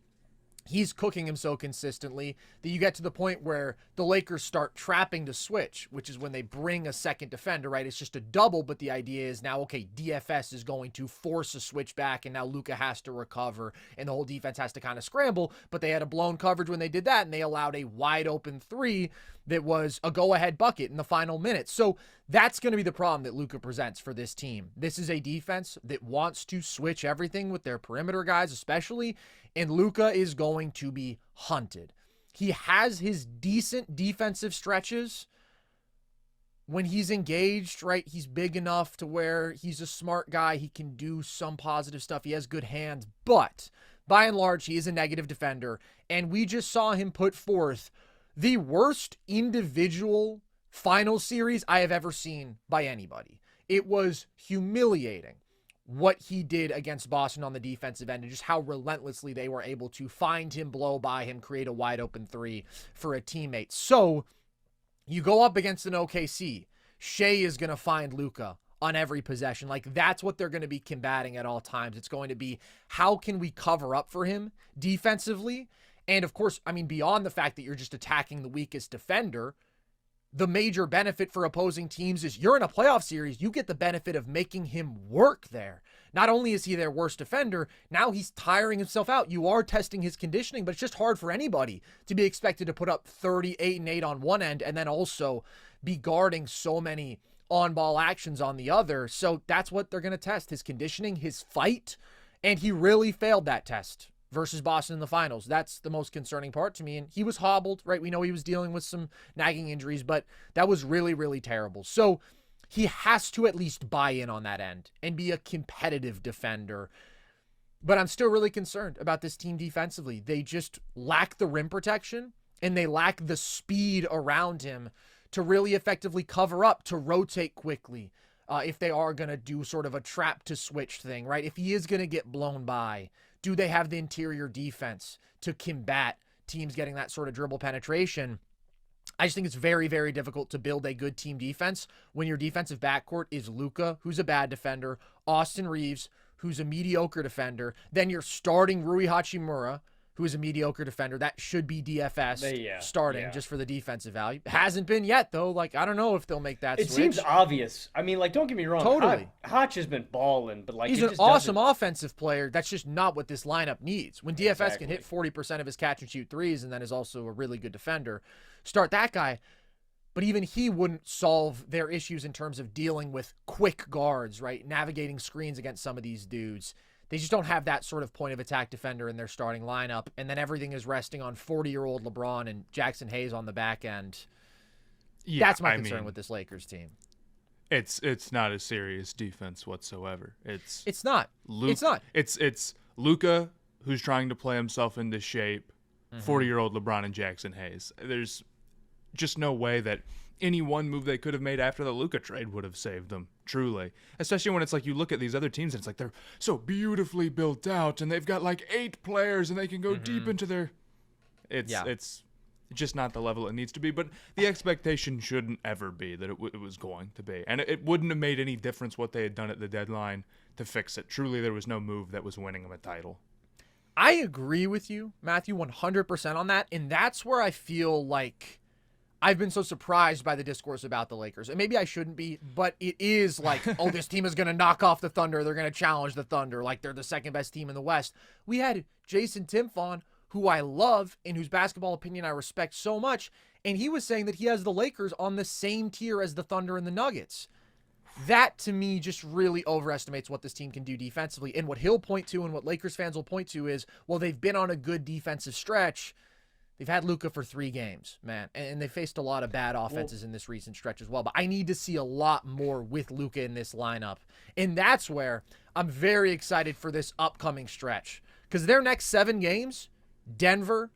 he's cooking him so consistently that you get to the point where the Lakers start trapping to switch, which is when they bring a second defender, right? It's just a double, but the idea is now, okay, DFS is going to force a switch back, and now Luka has to recover, and the whole defense has to kind of scramble, but they had a blown coverage when they did that, and they allowed a wide open three that was a go-ahead bucket in the final minute. So that's going to be the problem that Luka presents for this team. This is a defense that wants to switch everything with their perimeter guys, especially, and Luka is going to be hunted. He has his decent defensive stretches when he's engaged, right? He's big enough to where he's a smart guy. He can do some positive stuff. He has good hands, but by and large, he is a negative defender, and we just saw him put forth the worst individual final series I have ever seen by anybody. It was humiliating what he did against Boston on the defensive end and just how relentlessly they were able to find him, blow by him, create a wide open three for a teammate. So you go up against an OKC. Shea is going to find Luka on every possession. Like, that's what they're going to be combating at all times. It's going to be, how can we cover up for him defensively? And of course, I mean, beyond the fact that you're just attacking the weakest defender, the major benefit for opposing teams is you're in a playoff series, you get the benefit of making him work there. Not only is he their worst defender, now he's tiring himself out. You are testing his conditioning, but it's just hard for anybody to be expected to put up 38 and 8 on one end and then also be guarding so many on-ball actions on the other. So that's what they're going to test, his conditioning, his fight, and he really failed that test versus Boston in the finals. That's the most concerning part to me. And he was hobbled, right? We know he was dealing with some nagging injuries, but that was really, really terrible. So he has to at least buy in on that end and be a competitive defender. But I'm still really concerned about this team defensively. They just lack the rim protection and they lack the speed around him to really effectively cover up, to rotate quickly. If they are going to do sort of a trap to switch thing, right? If he is going to get blown by, do they have the interior defense to combat teams getting that sort of dribble penetration? I just think it's very, very difficult to build a good team defense when your defensive backcourt is Luka, who's a bad defender, Austin Reeves, who's a mediocre defender, then you're starting Rui Hachimura, who is a mediocre defender. That should be DFS starting just for the defensive value. Hasn't been yet, though. Like, I don't know if they'll make that switch. It seems obvious. I mean, like, don't get me wrong. Totally. Hotch has been balling, but, like, he's an awesome offensive player. That's just not what this lineup needs. When DFS can hit 40% of his catch-and-shoot threes and then is also a really good defender, start that guy. But even he wouldn't solve their issues in terms of dealing with quick guards, right? Navigating screens against some of these dudes. They just don't have that sort of point of attack defender in their starting lineup. And then everything is resting on 40-year-old LeBron and Jackson Hayes on the back end. Yeah, that's my concern with this Lakers team. It's not a serious defense whatsoever. It's not. It's not. It's Luka who's trying to play himself into shape. 40-year-old LeBron and Jackson Hayes. There's just no way that any one move they could have made after the Luka trade would have saved them, truly. Especially when it's like you look at these other teams and it's like they're so beautifully built out and they've got like 8 players and they can go deep into their... It's just not the level it needs to be, but the expectation shouldn't ever be that it was going to be. And it wouldn't have made any difference what they had done at the deadline to fix it. Truly, there was no move that was winning them a title. I agree with you, Matthew, 100% on that, and that's where I feel like I've been so surprised by the discourse about the Lakers. And maybe I shouldn't be, but it is like, oh, this team is going to knock off the Thunder. They're going to challenge the Thunder like they're the second best team in the West. We had Jason Timpfon, who I love and whose basketball opinion I respect so much, and he was saying that he has the Lakers on the same tier as the Thunder and the Nuggets. That, to me, just really overestimates what this team can do defensively. And what he'll point to and what Lakers fans will point to is, well, they've been on a good defensive stretch. They've had Luka for 3 games, man, and they faced a lot of bad offenses in this recent stretch as well. But I need to see a lot more with Luka in this lineup. And that's where I'm very excited for this upcoming stretch. Because their next 7 games, Denver,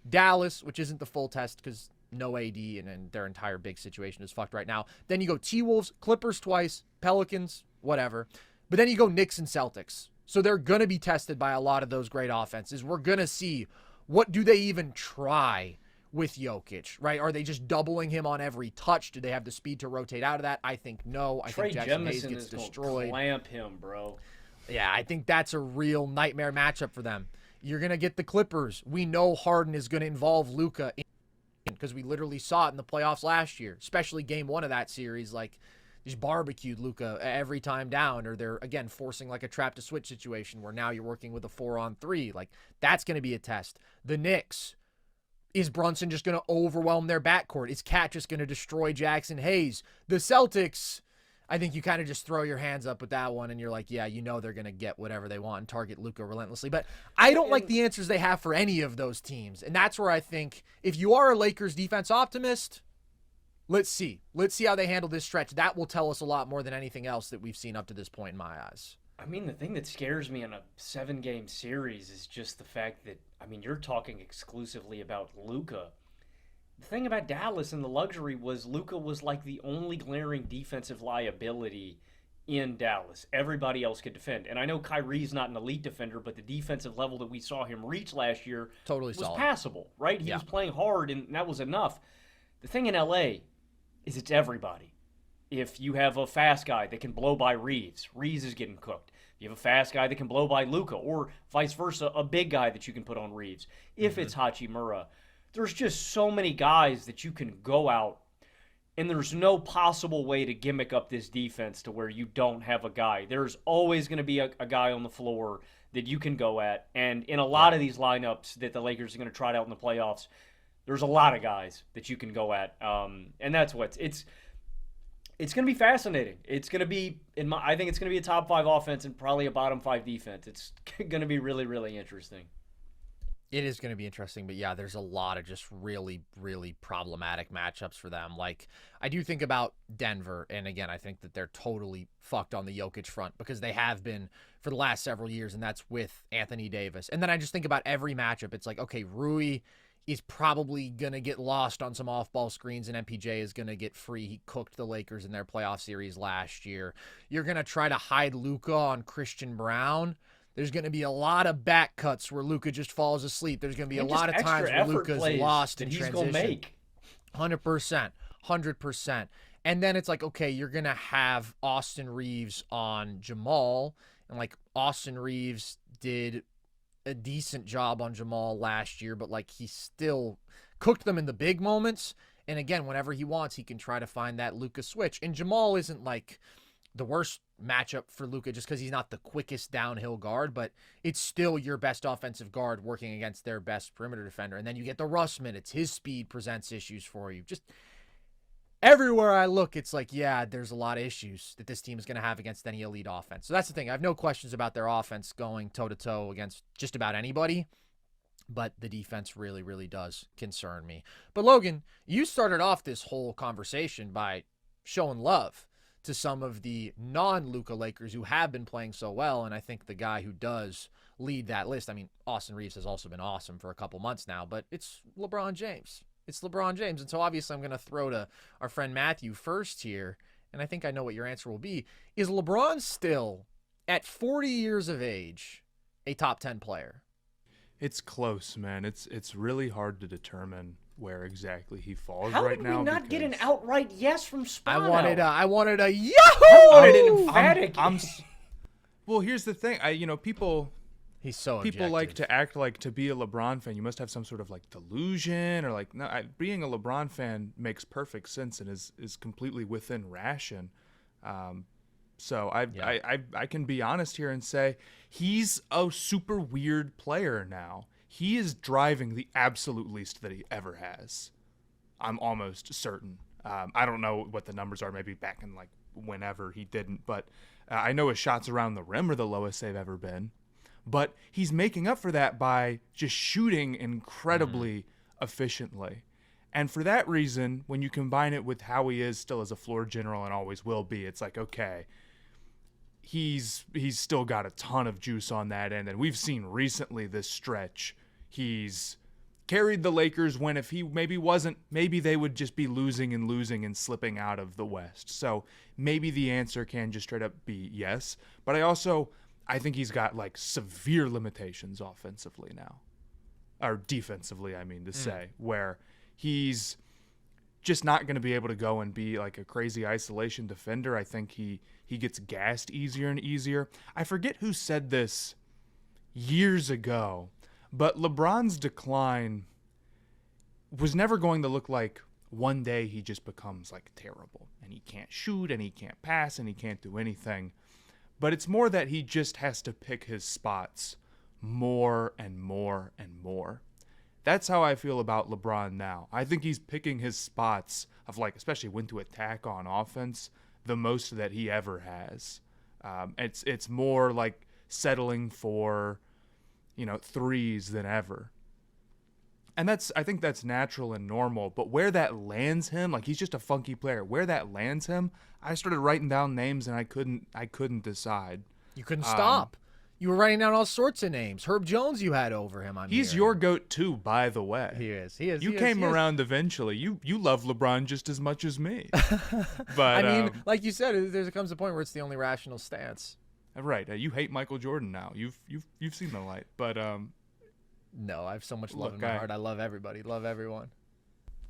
Dallas, which isn't the full test because no AD and their entire big situation is fucked right now. Then you go T-Wolves, Clippers twice, Pelicans, whatever. But then you go Knicks and Celtics. So they're going to be tested by a lot of those great offenses. We're going to see, what do they even try with Jokic, right? Are they just doubling him on every touch? Do they have the speed to rotate out of that? I think no. I think Jackson Hayes gets destroyed. Clamp him, bro. Yeah, I think that's a real nightmare matchup for them. You're going to get the Clippers. We know Harden is going to involve Luka because we literally saw it in the playoffs last year, especially game 1 of that series. Like, just barbecued Luka every time down, or they're, again, forcing like a trap to switch situation where now you're working with a 4-on-3. Like, that's going to be a test. The Knicks, is Brunson just going to overwhelm their backcourt? Is Cat just going to destroy Jackson Hayes? The Celtics, I think you kind of just throw your hands up with that one and you're like, yeah, you know they're going to get whatever they want and target Luka relentlessly. But I don't like the answers they have for any of those teams. And that's where I think if you are a Lakers defense optimist, let's see. Let's see how they handle this stretch. That will tell us a lot more than anything else that we've seen up to this point in my eyes. I mean, the thing that scares me in a 7-game series is just the fact that, I mean, you're talking exclusively about Luka. The thing about Dallas and the luxury was Luka was like the only glaring defensive liability in Dallas. Everybody else could defend. And I know Kyrie's not an elite defender, but the defensive level that we saw him reach last year was solid. Passable, right? He was playing hard, and that was enough. The thing in LA is it's everybody. If you have a fast guy that can blow by Reeves is getting cooked. If you have a fast guy that can blow by Luka, or vice versa, a big guy that you can put on Reeves. If it's Hachimura, there's just so many guys that you can go out, and there's no possible way to gimmick up this defense to where you don't have a guy. There's always going to be a guy on the floor that you can go at, and in a lot of these lineups that the Lakers are going to try out in the playoffs, there's a lot of guys that you can go at, and that's what it's going to be fascinating. It's going to be I think it's going to be a top 5 offense and probably a bottom 5 defense. It's going to be really, really interesting. It is going to be interesting, but yeah, there's a lot of just really, really problematic matchups for them. Like, I do think about Denver, and again, I think that they're totally fucked on the Jokic front because they have been for the last several years, and that's with Anthony Davis. And then I just think about every matchup. It's like, okay, Rui is probably going to get lost on some off-ball screens, and MPJ is going to get free. He cooked the Lakers in their playoff series last year. You're going to try to hide Luka on Christian Brown. There's going to be a lot of back cuts where Luka just falls asleep. There's going to be a lot of times where Luka's lost in transition. Gonna make. 100%. 100%. And then it's like, okay, you're going to have Austin Reeves on Jamal. And like Austin Reeves did a decent job on Jamal last year, but like he still cooked them in the big moments. And again, whenever he wants, he can try to find that Luka switch. And Jamal isn't like the worst matchup for Luka just because he's not the quickest downhill guard, but it's still your best offensive guard working against their best perimeter defender. And then you get the Russ minutes. His speed presents issues for you. Just everywhere I look, it's like, yeah, there's a lot of issues that this team is going to have against any elite offense. So that's the thing. I have no questions about their offense going toe-to-toe against just about anybody, but the defense really, really does concern me. But Logan, you started off this whole conversation by showing love to some of the non-Luka Lakers who have been playing so well, and I think the guy who does lead that list, I mean, Austin Reeves has also been awesome for a couple months now, but it's LeBron James. It's LeBron James, and so obviously I'm going to throw to our friend Matthew first here, and I think I know what your answer will be. Is LeBron still, at 40 years of age, a top 10 player? It's close, man. It's really hard to determine where exactly he falls How right now. How did we not get an outright yes from Sponhour? I wanted a Yahoo! I wanted an emphatic. Well, here's the thing. People He's so people objective. like to act like to be a LeBron fan, you must have some sort of like delusion or like, no, being a LeBron fan makes perfect sense and is completely within ration. So I can be honest here and say he's a super weird player now. He is driving the absolute least that he ever has. I'm almost certain. I don't know what the numbers are, maybe back in like whenever he didn't, but I know his shots around the rim are the lowest they've ever been. But he's making up for that by just shooting incredibly efficiently. And for that reason, when you combine it with how he is still as a floor general and always will be, it's like, okay, he's still got a ton of juice on that end. And we've seen recently this stretch, he's carried the Lakers when if he maybe wasn't, maybe they would just be losing and slipping out of the West. So maybe the answer can just straight up be yes. But I think he's got like severe limitations offensively now, or defensively, I mean to say, where he's just not going to be able to go and be like a crazy isolation defender. I think he gets gassed easier and easier. I forget who said this years ago, But LeBron's decline was never going to look like one day he just becomes like terrible and he can't shoot and he can't pass and he can't do anything. But it's more that he just has to pick his spots more and more and more. That's how I feel about LeBron now. I think he's picking his spots of, like, especially when to attack on offense, the most that he ever has. It's more like settling for, threes than ever. And I think that's natural and normal. But where that lands him, like, he's just a funky player. Where that lands him, I started writing down names and I couldn't decide. You couldn't stop. You were writing down all sorts of names. Herb Jones you had over him. He's your GOAT too, by the way. He is. You came around eventually. You love LeBron just as much as me. But I mean, like you said, there comes a point where it's the only rational stance. Right. You hate Michael Jordan now. You've seen the light. But no, I have so much love in my heart. I love everybody. Love everyone.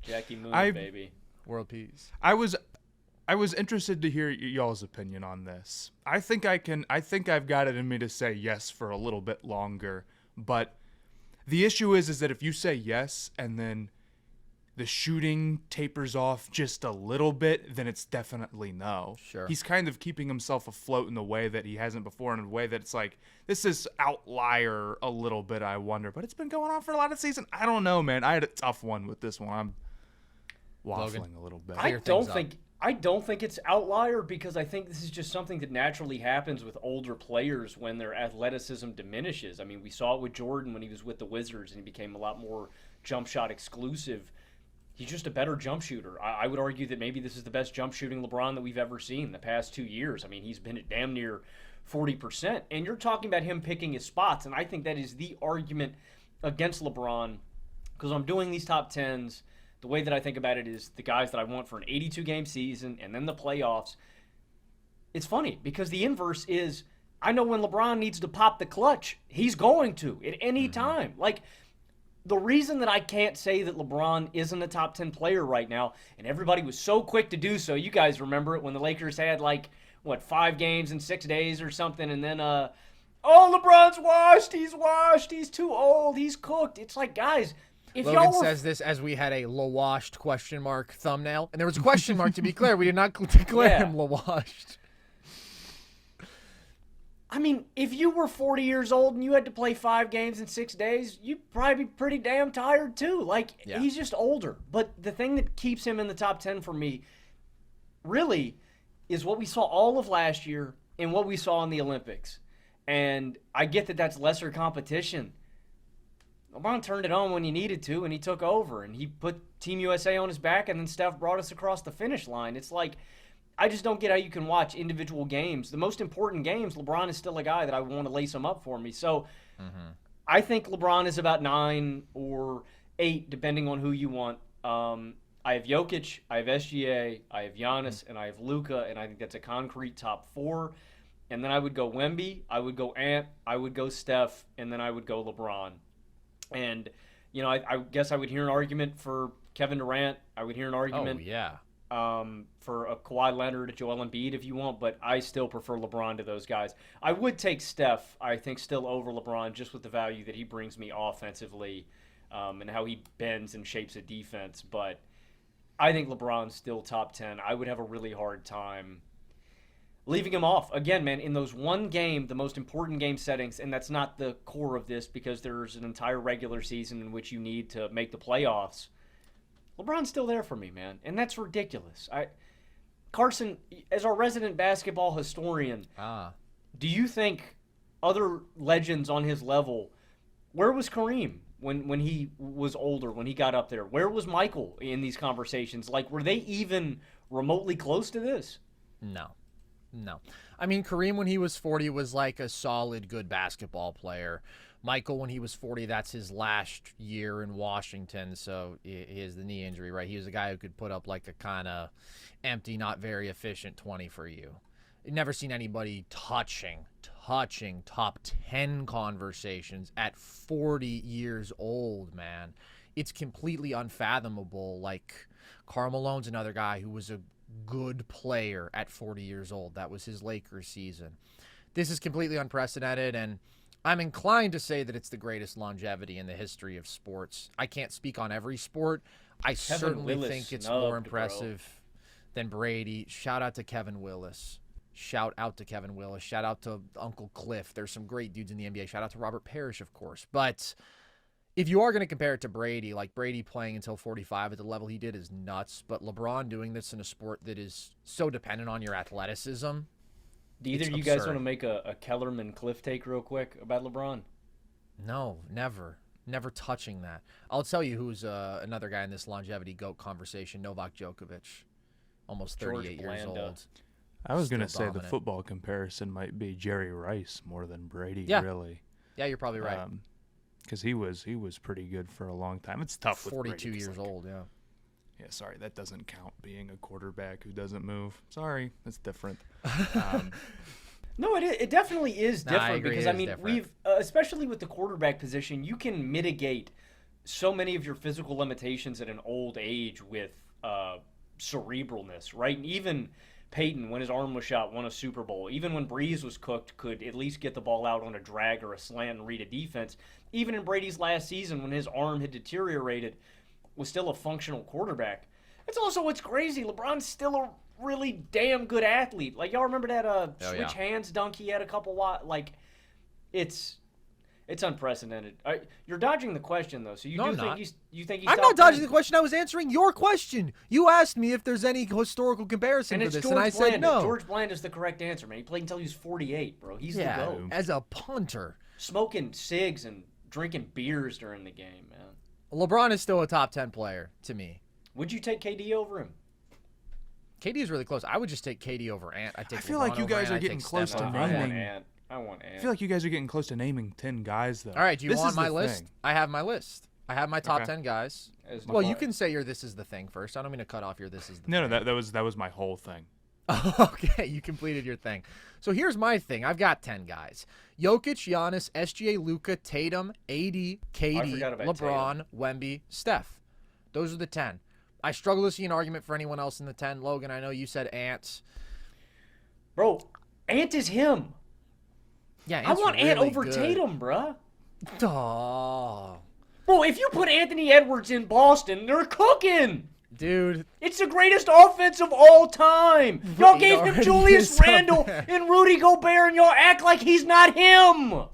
Jackie Moon, baby. World peace. I was interested to hear y'all's opinion on this. I think I've got it in me to say yes for a little bit longer, but the issue is that if you say yes and then the shooting tapers off just a little bit, then it's definitely no. Sure. He's kind of keeping himself afloat in a way that he hasn't before, in a way that it's like, this is outlier a little bit, I wonder. But it's been going on for a lot of season. I don't know, man. I had a tough one with this one. I'm waffling a little bit. I don't think it's outlier, because I think this is just something that naturally happens with older players when their athleticism diminishes. I mean, we saw it with Jordan when he was with the Wizards and he became a lot more jump shot exclusive. He's just a better jump shooter. I would argue that maybe this is the best jump shooting LeBron that we've ever seen the past 2 years. I mean, he's been at damn near 40%. And you're talking about him picking his spots, and I think that is the argument against LeBron, because I'm doing these top 10s. The way that I think about it is the guys that I want for an 82-game season and then the playoffs. It's funny because the inverse is, I know when LeBron needs to pop the clutch, he's going to at any time. Like, the reason that I can't say that LeBron isn't a top 10 player right now, and everybody was so quick to do so, you guys remember it when the Lakers had 5 games in 6 days or something, and then, LeBron's washed, he's too old, he's cooked. It's like, guys, if Logan says this as we had a LaWashed question mark thumbnail. And there was a question mark, to be clear. We did not declare him LaWashed. I mean, if you were 40 years old and you had to play 5 games in 6 days, you'd probably be pretty damn tired too. He's just older. But the thing that keeps him in the top 10 for me really is what we saw all of last year and what we saw in the Olympics. And I get that that's lesser competition. LeBron turned it on when he needed to, and he took over, and he put Team USA on his back, and then Steph brought us across the finish line. It's like, I just don't get how you can watch individual games. The most important games, LeBron is still a guy that I want to lace him up for me. So I think LeBron is about 9 or 8, depending on who you want. I have Jokic, I have SGA, I have Giannis, and I have Luka, and I think that's a concrete top 4. And then I would go Wemby, I would go Ant, I would go Steph, and then I would go LeBron. And, I guess I would hear an argument for Kevin Durant. I would hear an argument for a Kawhi Leonard, a Joel Embiid if you want, but I still prefer LeBron to those guys. I would take Steph, I think, still over LeBron, just with the value that he brings me offensively and how he bends and shapes a defense. But I think LeBron's still top 10. I would have a really hard time leaving him off. Again, man, in those one game, the most important game settings, and that's not the core of this because there's an entire regular season in which you need to make the playoffs. LeBron's still there for me, man, and that's ridiculous. Carson, as our resident basketball historian, do you think other legends on his level, where was Kareem when he was older, when he got up there? Where was Michael in these conversations? Were they even remotely close to this? No. I mean, Kareem, when he was 40, was like a solid, good basketball player. Michael, when he was 40, that's his last year in Washington, so he has the knee injury, right? He was a guy who could put up like a kind of empty, not very efficient 20 for you. I've never seen anybody touching top 10 conversations at 40 years old, man. It's completely unfathomable. Like, Karl Malone's another guy who was a good player at 40 years old. That was his Lakers season. This is completely unprecedented, and I'm inclined to say that it's the greatest longevity in the history of sports. I can't speak on every sport. I certainly think it's more impressive than Brady. Shout out to Kevin Willis. Shout out to Uncle Cliff. There's some great dudes in the NBA. Shout out to Robert Parrish, of course. But if you are going to compare it to Brady, like Brady playing until 45 at the level he did is nuts. But LeBron doing this in a sport that is so dependent on your athleticism. Do either of you guys want to make a Kellerman Cliff take real quick about LeBron? No, never. Never touching that. I'll tell you who's another guy in this longevity GOAT conversation, Novak Djokovic. Almost 38 years old. I was going to say the football comparison might be Jerry Rice more than Brady, really. Yeah, you're probably right. Because he was pretty good for a long time. It's tough with 42 Brady, years old, yeah. Yeah, sorry, that doesn't count, being a quarterback who doesn't move. Sorry, that's different. No, it definitely is different because, I mean, we've, especially with the quarterback position, you can mitigate so many of your physical limitations at an old age with cerebralness, right? And even Peyton, when his arm was shot, won a Super Bowl. Even when Breeze was cooked, could at least get the ball out on a drag or a slant and read a defense. Even in Brady's last season, when his arm had deteriorated, was still a functional quarterback. It's also what's crazy. LeBron's still a really damn good athlete. Like, y'all remember that switch hands dunk he had a couple like, it's unprecedented. You're dodging the question though. So you think he's I'm not dodging the question. I was answering your question. You asked me if there's any historical comparison to this, and I said no. George Bland is the correct answer, man. He played until he was 48, bro. He's the GOAT. As a punter, smoking cigs and drinking beers during the game, man. LeBron is still a top 10 player to me. Would you take KD over him? KD is really close. I would just take KD over Ant. I feel like you guys are getting close to naming. I want Ant. I feel like you guys are getting close to naming 10 guys, though. All right, do you want my list? I have my list. I have my top 10 guys. Well, you can say your this is the thing first. I don't mean to cut off your this is the thing. No, that was my whole thing. Okay, you completed your thing. So here's my thing. I've got 10 guys. Jokic, Giannis, SGA, Luka, Tatum, AD, KD, LeBron, Wemby, Steph. Those are the 10. I struggle to see an argument for anyone else in the 10. Logan, I know you said Ant. Bro, Ant is him. Yeah, Ant's I want really Ant over good. Tatum, bruh. Oh. Bro, if you put Anthony Edwards in Boston, they're cooking. Dude. It's the greatest offense of all time. Y'all gave him Julius Randle and Rudy Gobert, and y'all act like he's not him.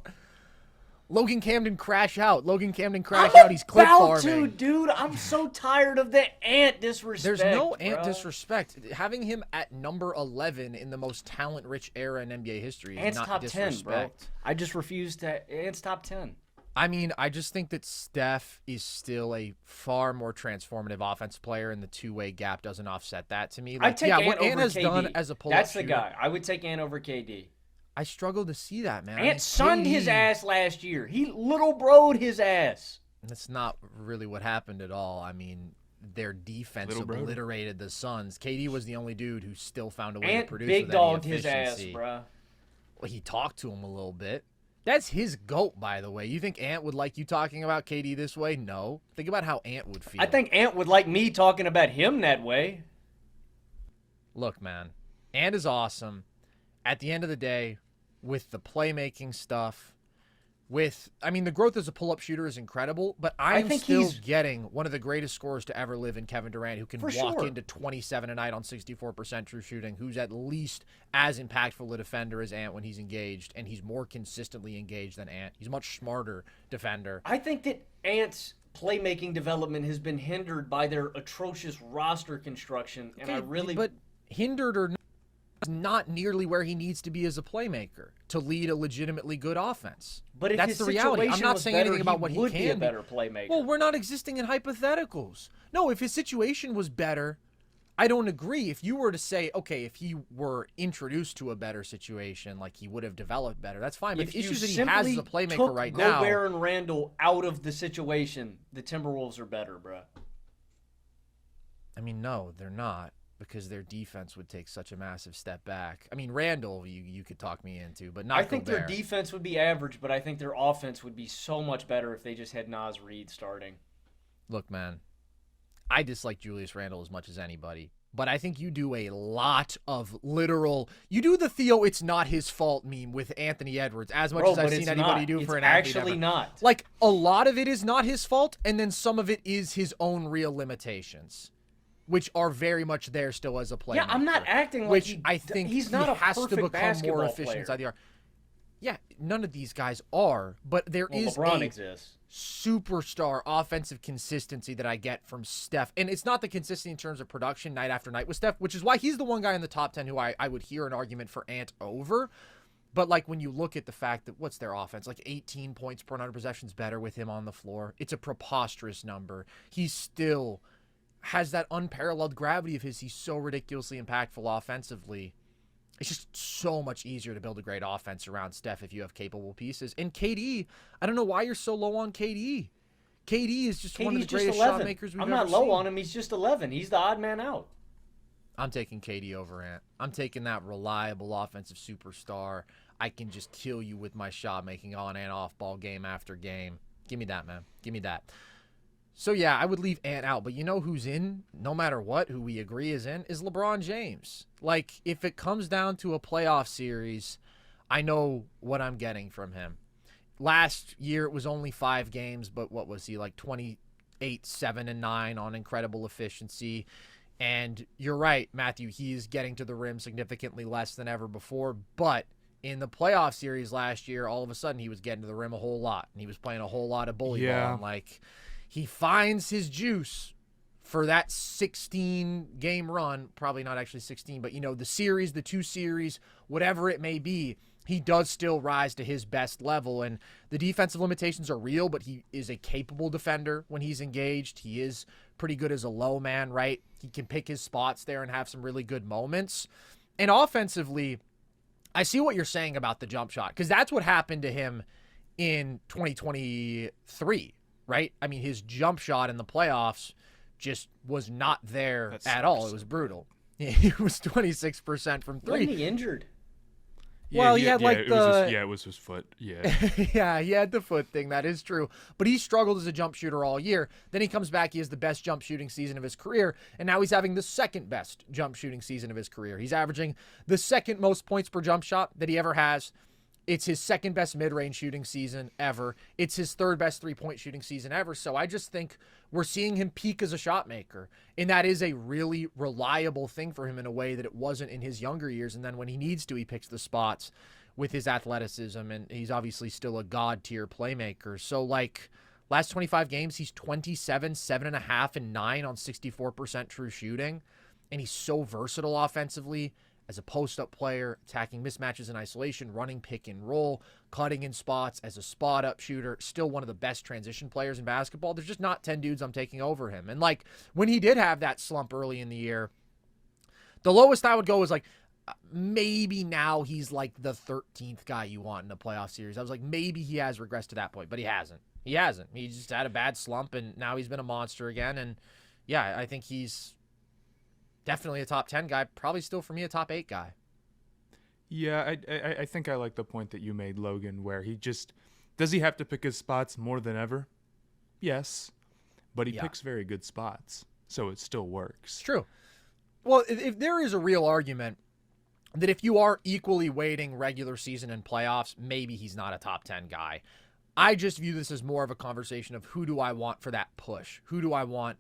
Logan Camden crash out. He's clip farming. Dude. I'm so tired of the Ant disrespect. There's no Ant disrespect. Having him at number 11 in the most talent-rich era in NBA history is Ant's not top disrespect. 10, bro. I just refuse to. Ant's top 10. I mean, I just think that Steph is still a far more transformative offensive player, and the two-way gap doesn't offset that to me. I'd take Ant what over Ant has KD. done as a pull-up That's the shooter, guy. I would take Ant over KD. I struggle to see that, man. Ant sunned his ass last year. He little broed his ass. That's not really what happened at all. I mean, their defense obliterated the Suns. KD was the only dude who still found a way to produce big with dogged any his ass, efficiency. bruh. Well, he talked to him a little bit. That's his GOAT, by the way. You think Ant would like you talking about KD this way? No. Think about how Ant would feel. I think Ant would like me talking about him that way. Look, man, Ant is awesome. At the end of the day, with the playmaking stuff, the growth as a pull-up shooter is incredible, but I'm still getting one of the greatest scorers to ever live in Kevin Durant, who can walk into 27 a night on 64% true shooting, who's at least as impactful a defender as Ant when he's engaged, and he's more consistently engaged than Ant. He's a much smarter defender. I think that Ant's playmaking development has been hindered by their atrocious roster construction, But hindered or not nearly where he needs to be as a playmaker to lead a legitimately good offense. But if that's the reality. I'm not saying anything about what he can be a better playmaker. Well, we're not existing in hypotheticals. No, if his situation was better, I don't agree. If you were to say, okay, if he were introduced to a better situation, like he would have developed better, that's fine. But the issues that he has as a playmaker right now. Gobert and Randle out of the situation, the Timberwolves are better, bro. I mean, no, they're not. Because their defense would take such a massive step back. I mean, Randall, you could talk me into, but not I think Gobert. Their defense would be average, but I think their offense would be so much better if they just had Naz Reid starting. Look, man, I dislike Julius Randle as much as anybody. but I think you do a lot of literal. You do the Theo, it's not his fault meme with Anthony Edwards as much as I've seen anybody do for an athlete. It's actually not. Like, a lot of it is not his fault, and then some of it is his own real limitations, which are very much there still as a player. Yeah, I'm not acting like I think he's not he a has to perfect become more efficient player. inside the arc. Yeah, none of these guys are, but there is LeBron a exists. superstar offensive consistency that I get from Steph. And it's not the consistency in terms of production night after night with Steph, which is why he's the one guy in the top 10 who I would hear an argument for Ant over. But like when you look at the fact that what's their offense, like 18 points per 100 possessions better with him on the floor. It's a preposterous number. He still has that unparalleled gravity of his. He's so ridiculously impactful offensively. It's just so much easier to build a great offense around Steph if you have capable pieces. And KD, I don't know why you're so low on KD. KD is just one of the greatest shot makers we've ever seen. I'm not low on him. He's just 11. He's the odd man out. I'm taking KD over Ant. I'm taking that reliable offensive superstar. I can just kill you with my shot making on and off ball game after game. Give me that, man. Give me that. So, yeah, I would leave Ant out. But you know who's in, no matter what, who we agree is in, is LeBron James. Like, if it comes down to a playoff series, I know what I'm getting from him. Last year, it was only 5 games, but what was he, like 28, 7, and 9 on incredible efficiency. And you're right, Matthew, he's getting to the rim significantly less than ever before. But in the playoff series last year, all of a sudden, he was getting to the rim a whole lot. And he was playing a whole lot of bully ball. And, like, he finds his juice for that 16-game run. Probably not actually 16, but, you know, the series, the 2 series, whatever it may be, he does still rise to his best level. And the defensive limitations are real, but he is a capable defender when he's engaged. He is pretty good as a low man, right? He can pick his spots there and have some really good moments. And offensively, I see what you're saying about the jump shot, because that's what happened to him in 2023. Right? I mean, his jump shot in the playoffs just was not there at all. It was brutal. Yeah, he was 26% from 3. Wasn't he injured? Yeah, well, he had like it was his foot. Yeah. Yeah, he had the foot thing. That is true. But he struggled as a jump shooter all year. Then he comes back. He has the best jump shooting season of his career. And now he's having the second best jump shooting season of his career. He's averaging the second most points per jump shot that he ever has. It's his second best mid-range shooting season ever. It's his third best three-point shooting season ever. So I just think we're seeing him peak as a shot maker. And that is a really reliable thing for him in a way that it wasn't in his younger years. And then when he needs to, he picks the spots with his athleticism. And he's obviously still a god-tier playmaker. So, like, last 25 games, he's 27, 7.5, and 9 on 64% true shooting. And he's so versatile offensively. As a post-up player, attacking mismatches in isolation, running pick and roll, cutting in spots, as a spot-up shooter, still one of the best transition players in basketball. There's just not 10 dudes I'm taking over him. And, like, when he did have that slump early in the year, the lowest I would go was, like, maybe now he's, like, the 13th guy you want in a playoff series. I was like, maybe he has regressed to that point, but he hasn't. He hasn't. He just had a bad slump, and now he's been a monster again. And, yeah, I think he's definitely a top 10 guy, probably still for me a top 8 guy. Yeah, I think I like the point that you made, Logan, where he just, does he have to pick his spots more than ever? Yes, but he picks very good spots, so it still works. It's true. Well, if there is a real argument that if you are equally weighting regular season and playoffs, maybe he's not a top 10 guy. I just view this as more of a conversation of who do I want for that push? Who do I want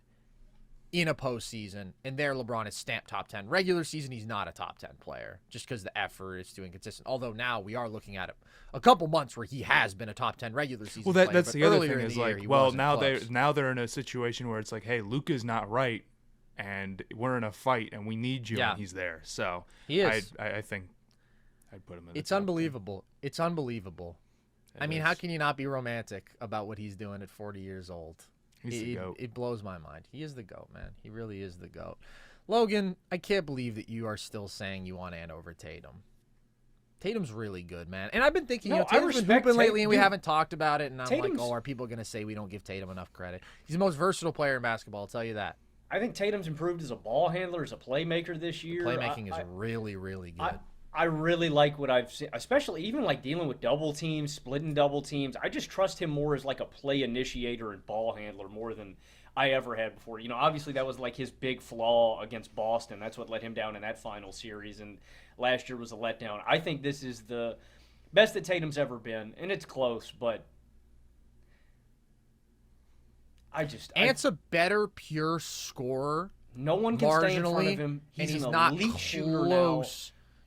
in a postseason? And there LeBron is stamped top 10. Regular season, he's not a top 10 player just because the effort is too inconsistent. Although now we are looking at a couple months where he has been a top 10 regular season player. That's the other thing is like, well, now close. they're in a situation where it's like, hey, Luka's not right and we're in a fight and we need you and he's there. So he is. I think I'd put him in. It's unbelievable. It's unbelievable. I mean, how can you not be romantic about what he's doing at 40 years old? He's the GOAT. It blows my mind. He is the GOAT, man. He really is the GOAT. Logan, I can't believe that you are still saying you want Ant over Tatum. Tatum's really good, man. And I've been thinking, Tatum's been hooping lately and we haven't talked about it. And I'm like, are people going to say we don't give Tatum enough credit? He's the most versatile player in basketball, I'll tell you that. I think Tatum's improved as a ball handler, as a playmaker this year. The playmaking is really, really good. I really like what I've seen, especially even like dealing with double teams, splitting double teams. I just trust him more as like a play initiator and ball handler more than I ever had before. Obviously that was like his big flaw against Boston. That's what let him down in that final series, and last year was a letdown. I think this is the best that Tatum's ever been, and it's close, but Ant's a better pure scorer. No one can stay in front of him. He's an elite shooter now.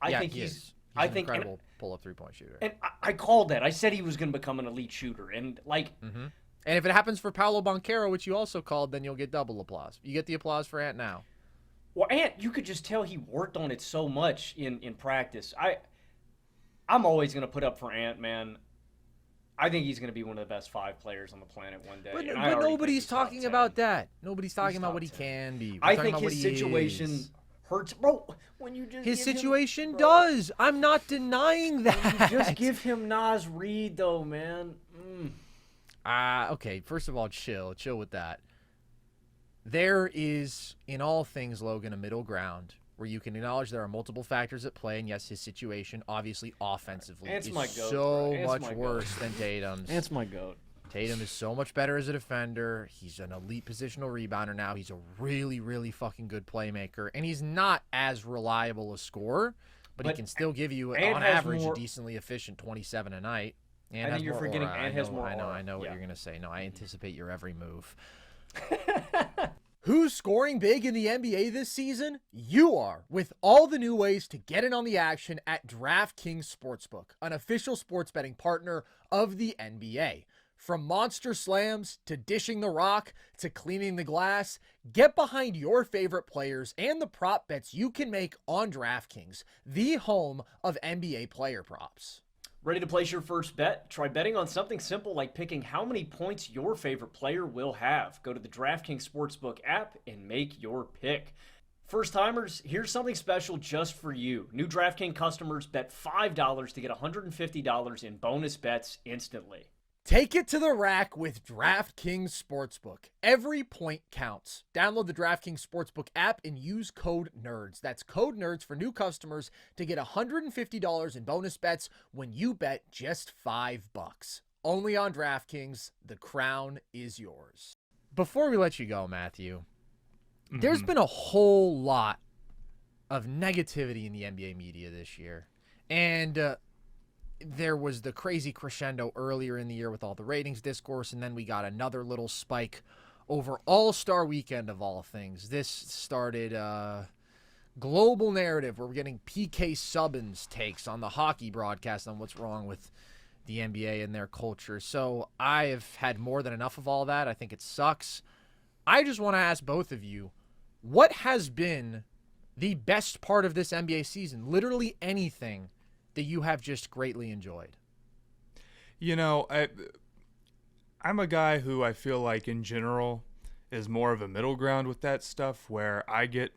I think he's an incredible pull-up three-point shooter. And I called that. I said he was going to become an elite shooter, and And if it happens for Paolo Banchero, which you also called, then you'll get double applause. You get the applause for Ant now. Well, Ant, you could just tell he worked on it so much in practice. I'm always going to put up for Ant, man. I think he's going to be one of the best 5 players on the planet one day. But nobody's talking about that. Nobody's talking about what he can be. I think his situation hurts. Bro, when you just his situation does. I'm not denying that. Just give him Nas Reed, though, man. Okay, first of all, chill with that. There is, in all things, Logan, a middle ground where you can acknowledge there are multiple factors at play, and yes, his situation, obviously, offensively, is so much worse than Tatum's. That's my goat. Tatum is so much better as a defender. He's an elite positional rebounder now. He's a really, really fucking good playmaker, and he's not as reliable a scorer, but he can still give you, on average, a decently efficient 27 a night. I think you're forgetting Ant has more aura. I know what you're going to say. No, I anticipate your every move. Who's scoring big in the NBA this season? You are, with all the new ways to get in on the action at DraftKings Sportsbook, an official sports betting partner of the NBA. From monster slams to dishing the rock to cleaning the glass, get behind your favorite players and the prop bets you can make on DraftKings, the home of NBA player props. Ready to place your first bet? Try betting on something simple like picking how many points your favorite player will have. Go to the DraftKings Sportsbook app and make your pick. First timers, here's something special just for you. New DraftKings customers bet $5 to get $150 in bonus bets instantly. Take it to the rack with DraftKings Sportsbook. Every point counts. Download the DraftKings Sportsbook app and use code NERDS. That's code NERDS for new customers to get $150 in bonus bets when you bet just $5. Only on DraftKings. The crown is yours. Before we let you go, Matthew, there's been a whole lot of negativity in the NBA media this year. And there was the crazy crescendo earlier in the year with all the ratings discourse, and then we got another little spike over All-Star Weekend of all things. This started a global narrative where we're getting PK Subban's takes on the hockey broadcast on what's wrong with the NBA and their culture. So I have had more than enough of all that. I think it sucks. I just want to ask both of you, what has been the best part of this NBA season? Literally anything that you have just greatly enjoyed. You know, I'm a guy who I feel like in general is more of a middle ground with that stuff, where I get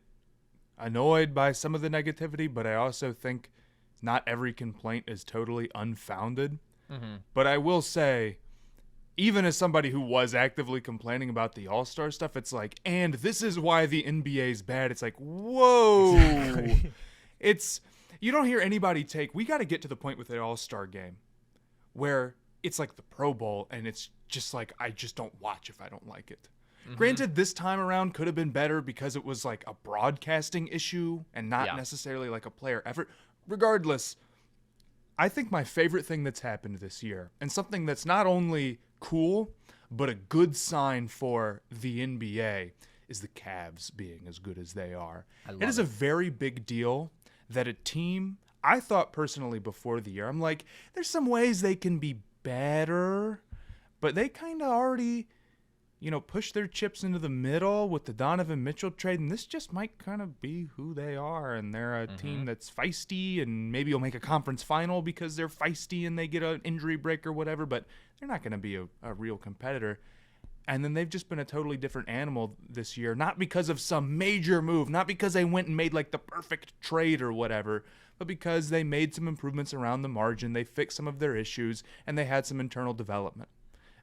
annoyed by some of the negativity, but I also think not every complaint is totally unfounded. But I will say, even as somebody who was actively complaining about the All-Star stuff, it's like, and this is why the NBA is bad. It's like, whoa. Exactly. You don't hear anybody we got to get to the point with the All-Star game where it's like the Pro Bowl and it's just like, I just don't watch if I don't like it. Granted, this time around could have been better because it was like a broadcasting issue and not necessarily like a player effort. Regardless, I think my favorite thing that's happened this year, and something that's not only cool, but a good sign for the NBA, is the Cavs being as good as they are. It is a very big deal that a team, I thought personally before the year, I'm like, there's some ways they can be better, but they kind of already, push their chips into the middle with the Donovan Mitchell trade, and this just might kind of be who they are, and they're a team that's feisty, and maybe you'll make a conference final because they're feisty and they get an injury break or whatever, but they're not going to be a real competitor. And then they've just been a totally different animal this year, not because of some major move, not because they went and made like the perfect trade or whatever, but because they made some improvements around the margin, they fixed some of their issues, and they had some internal development.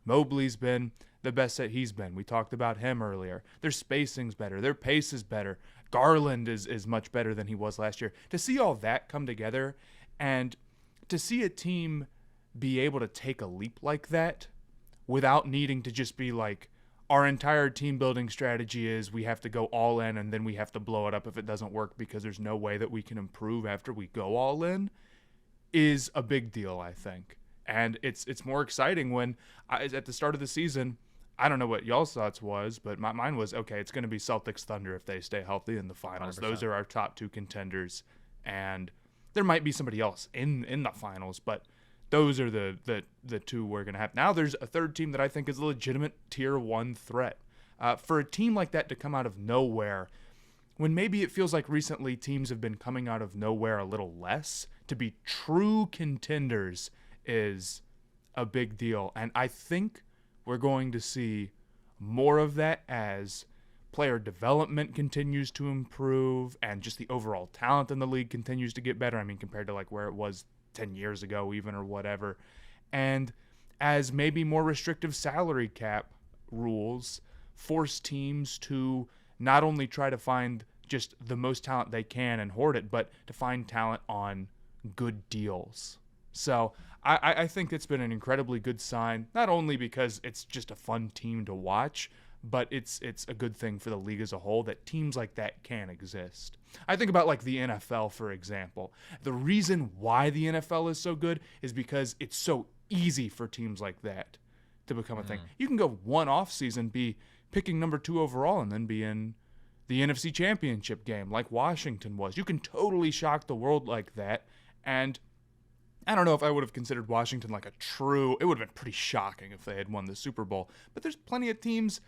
Mobley's been the best that he's been. We talked about him earlier. Their spacing's better. Their pace is better. Garland is much better than he was last year. To see all that come together and to see a team be able to take a leap like that without needing to just be like, our entire team building strategy is we have to go all in and then we have to blow it up if it doesn't work because there's no way that we can improve after we go all in, is a big deal, I think. And it's more exciting when, at the start of the season, I don't know what y'all's thoughts was, but mine was, okay, it's going to be Celtics Thunder if they stay healthy in the finals. 100%. Those are our top two contenders. And there might be somebody else in the finals, but those are the two we're going to have. Now there's a third team that I think is a legitimate tier 1 threat. For a team like that to come out of nowhere, when maybe it feels like recently teams have been coming out of nowhere a little less, to be true contenders is a big deal. And I think we're going to see more of that as player development continues to improve and just the overall talent in the league continues to get better. I mean, compared to like where it was 10 years ago even or whatever. And as maybe more restrictive salary cap rules force teams to not only try to find just the most talent they can and hoard it, but to find talent on good deals. So I think it's been an incredibly good sign, not only because it's just a fun team to watch, but it's a good thing for the league as a whole that teams like that can exist. I think about like the NFL, for example. The reason why the NFL is so good is because it's so easy for teams like that to become a thing. You can go one off season, be picking number 2 overall, and then be in the NFC Championship game like Washington was. You can totally shock the world like that. And I don't know if I would have considered Washington like a true, it would have been pretty shocking if they had won the Super Bowl. But there's plenty of teams,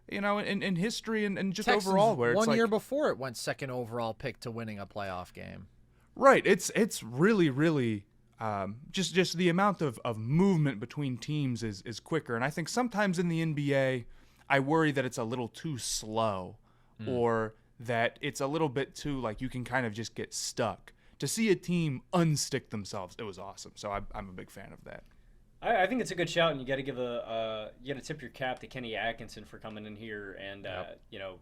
you know, in history and just Texans, overall where it's one like, year before it went second overall pick to winning a playoff game. Right. It's really, really just the amount of movement between teams is quicker. And I think sometimes in the NBA, I worry that it's a little too slow or that it's a little bit too, like, you can kind of just get stuck. To see a team unstick themselves, it was awesome. So I'm a big fan of that. I think it's a good shout, and you got to give you got to tip your cap to Kenny Atkinson for coming in here and you know,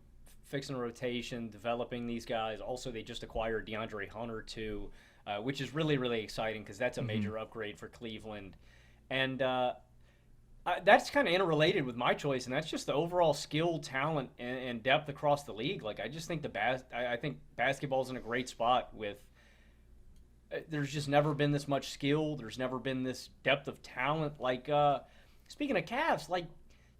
fixing a rotation, developing these guys. Also, they just acquired DeAndre Hunter too, which is really, really exciting because that's a major upgrade for Cleveland. And that's kind of interrelated with my choice, and that's just the overall skill, talent, and depth across the league. Like, I just think I think basketball's in a great spot with. There's just never been this much skill. There's never been this depth of talent. Like, speaking of Cavs, like,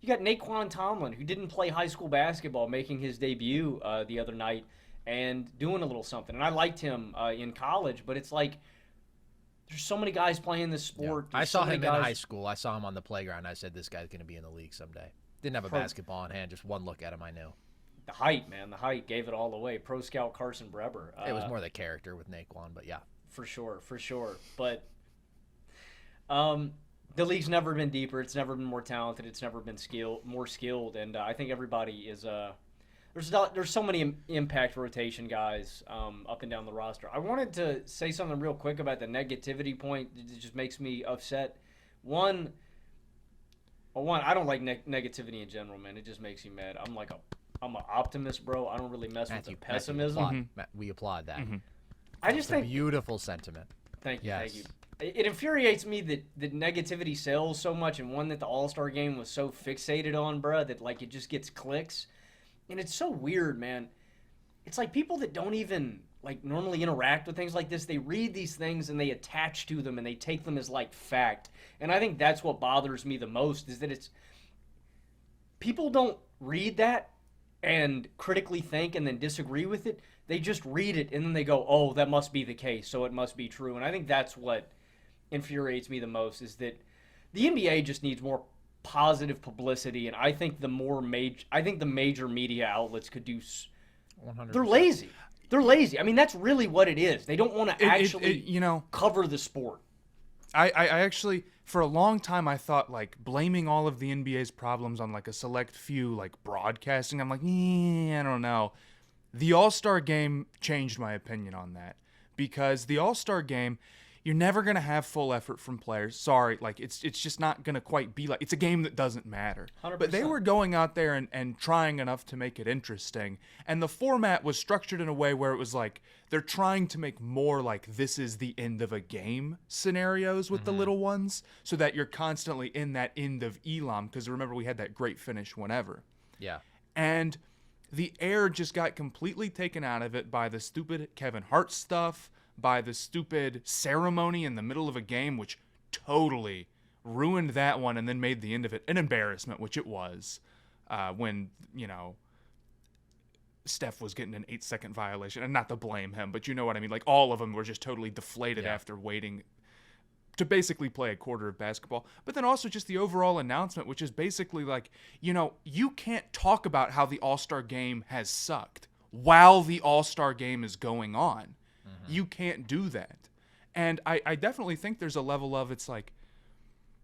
you got Naquan Tomlin, who didn't play high school basketball, making his debut the other night and doing a little something. And I liked him in college, but it's like there's so many guys playing this sport. Yeah. I saw him in high school. I saw him on the playground. I said, this guy's going to be in the league someday. Didn't have a basketball in hand. Just one look at him, I knew. The height, man. The height gave it all away. Pro scout Carson Breber. It was more the character with Naquan, but yeah. For sure. But the league's never been deeper. It's never been more talented. It's never been more skilled. And I think everybody is there's so many impact rotation guys up and down the roster. I wanted to say something real quick about the negativity point. It just makes me upset. One, I don't like negativity in general, man. It just makes me mad. I'm an optimist, bro. I don't really mess with the pessimism. We applaud that. I just think beautiful sentiment. Thank you. It infuriates me that negativity sells so much, and one that the All-Star game was so fixated on, bruh, that like it just gets clicks. And it's so weird, man. It's like people that don't even like normally interact with things like this, they read these things and they attach to them and they take them as like fact. And I think that's what bothers me the most, is that it's people don't read that and critically think and then disagree with it. They just read it and then they go, oh, that must be the case, so it must be true. And I think that's what infuriates me the most, is that the NBA just needs more positive publicity. And I think the major media outlets could do. 100%. They're lazy. They're lazy. I mean, that's really what it is. They don't want to actually cover the sport. I actually, for a long time, I thought, like, blaming all of the NBA's problems on, like, a select few, like, broadcasting. I'm like, I don't know. The All-Star Game changed my opinion on that, because the All-Star Game, you're never going to have full effort from players. Sorry, like it's just not going to quite be like, it's a game that doesn't matter. 100%. But they were going out there and trying enough to make it interesting. And the format was structured in a way where it was like they're trying to make more like this is the end of a game scenarios with the little ones, so that you're constantly in that end of Elam, because remember we had that great finish whenever. Yeah. And the air just got completely taken out of it by the stupid Kevin Hart stuff, by the stupid ceremony in the middle of a game, which totally ruined that one and then made the end of it an embarrassment, which it was, when, Steph was getting an 8-second violation. And not to blame him, but you know what I mean? Like, all of them were just totally deflated after waiting to basically play a quarter of basketball. But then also just the overall announcement, which is basically like, you can't talk about how the All-Star game has sucked while the All-Star game is going on. You can't do that. And I definitely think there's a level of, it's like,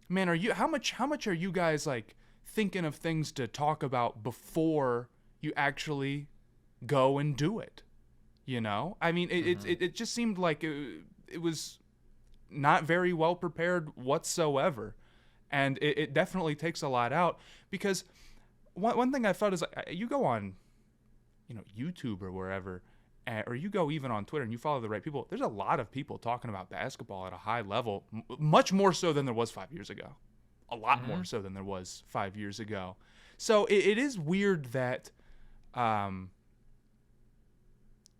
man, how much are you guys like thinking of things to talk about before you actually go and do it? I mean, it just seemed like it was not very well prepared whatsoever. And it definitely takes a lot out, because one thing I thought is, like, you go on, YouTube or wherever, or you go even on Twitter and you follow the right people, there's a lot of people talking about basketball at a high level, much more so than there was 5 years ago. A lot more so than there was 5 years ago. So it is weird that,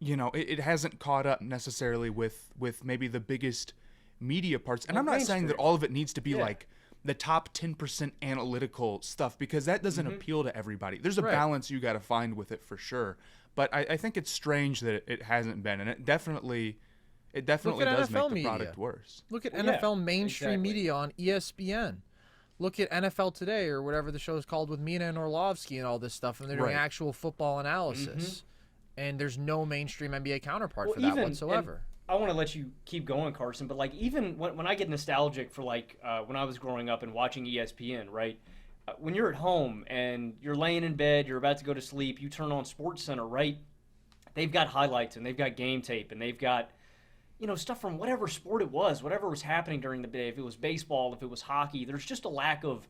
it hasn't caught up necessarily with maybe the biggest media parts. And I'm not saying that all of it needs to be like the top 10% analytical stuff, because that doesn't appeal to everybody. There's a balance you got to find with it for sure. But I think it's strange that it hasn't been, and it definitely does NFL make the product worse. Look at NFL mainstream media on ESPN. Look at NFL Today, or whatever the show is called, with Mina and Orlovsky and all this stuff, and they're doing actual football analysis. And there's no mainstream NBA counterpart for that whatsoever. I want to let you keep going, Carson, but like, even when I get nostalgic for like when I was growing up and watching ESPN, right? When you're at home and you're laying in bed, you're about to go to sleep, you turn on SportsCenter, right? They've got highlights and they've got game tape and they've got, stuff from whatever sport it was, whatever was happening during the day. If it was baseball, if it was hockey, there's just a lack of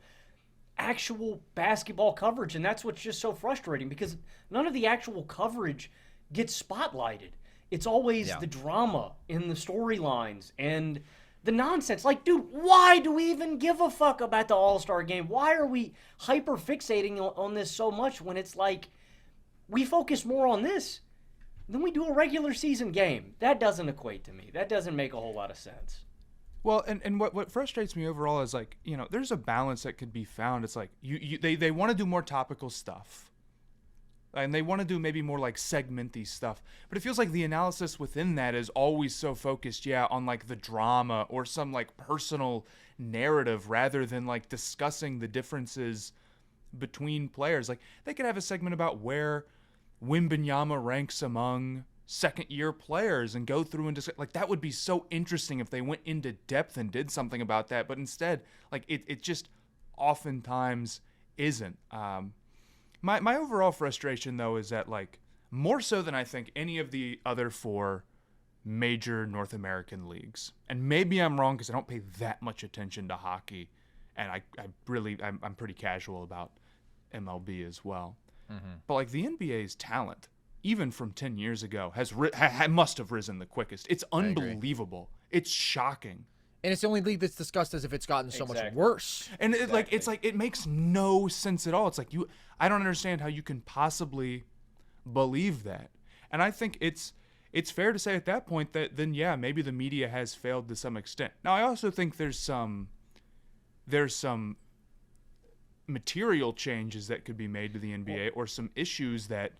actual basketball coverage, and that's what's just so frustrating, because none of the actual coverage gets spotlighted. It's always the drama in the storylines and the nonsense. Like, dude, why do we even give a fuck about the All-Star game? Why are we hyper fixating on this so much, when it's like we focus more on this than we do a regular season game? That doesn't equate to me. That doesn't make a whole lot of sense. Well, and what frustrates me overall is, like, there's a balance that could be found. It's like they want to do more topical stuff, and they want to do maybe more like segmenty stuff, but it feels like the analysis within that is always so focused on like the drama or some like personal narrative, rather than like discussing the differences between players. Like, they could have a segment about where Wembanyama ranks among second-year players and go through and discuss. Like, that would be so interesting if they went into depth and did something about that, but instead, like, it just oftentimes isn't. My overall frustration, though, is that, like, more so than I think any of the other 4 major North American leagues, and maybe I'm wrong because I don't pay that much attention to hockey, and I'm pretty casual about MLB as well. But, like, the NBA's talent, even from 10 years ago, must have risen the quickest. It's unbelievable. It's shocking. And it's the only league that's discussed as if it's gotten so much worse. And it makes no sense at all. It's like, I don't understand how you can possibly believe that. And I think it's fair to say at that point that then, maybe the media has failed to some extent. Now, I also think there's some material changes that could be made to the NBA, or some issues that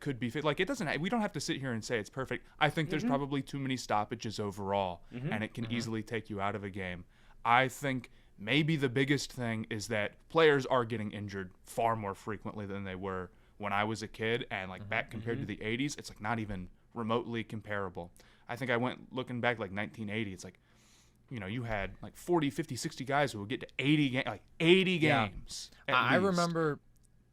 could be fit. Like, we don't have to sit here and say it's perfect. I think there's probably too many stoppages overall, and it can easily take you out of a game. I think maybe the biggest thing is that players are getting injured far more frequently than they were when I was a kid, and like back compared to the 80s, it's like not even remotely comparable. I think I went looking back like 1980, it's like, you had like 40, 50, 60 guys who would get to 80 games. I remember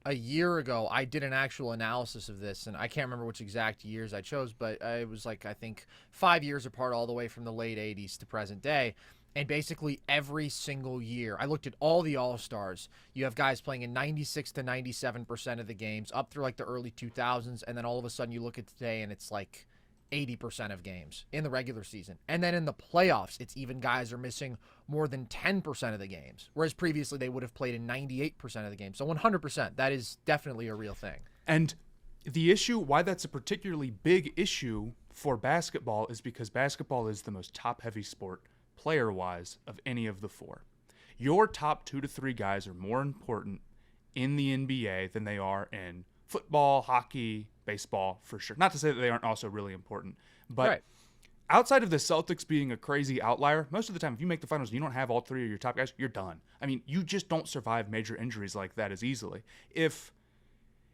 a year ago, I did an actual analysis of this, and I can't remember which exact years I chose, but it was like, I think 5 years apart all the way from the late 80s to present day. And basically every single year, I looked at all the All-Stars. You have guys playing in 96 to 97% of the games up through like the early 2000s. And then all of a sudden you look at today and it's like 80% of games in the regular season. And then in the playoffs, it's even guys are missing more than 10% of the games. Whereas previously they would have played in 98% of the games. So 100%, that is definitely a real thing. And the issue, why that's a particularly big issue for basketball, is because basketball is the most top-heavy sport player-wise of any of the four. Your top 2 to 3 guys are more important in the NBA than they are in football, hockey, baseball, for sure. Not to say that they aren't also really important, but outside of the Celtics being a crazy outlier, most of the time if you make the finals and you don't have all 3 of your top guys, you're done. I mean, you just don't survive major injuries like that as easily. If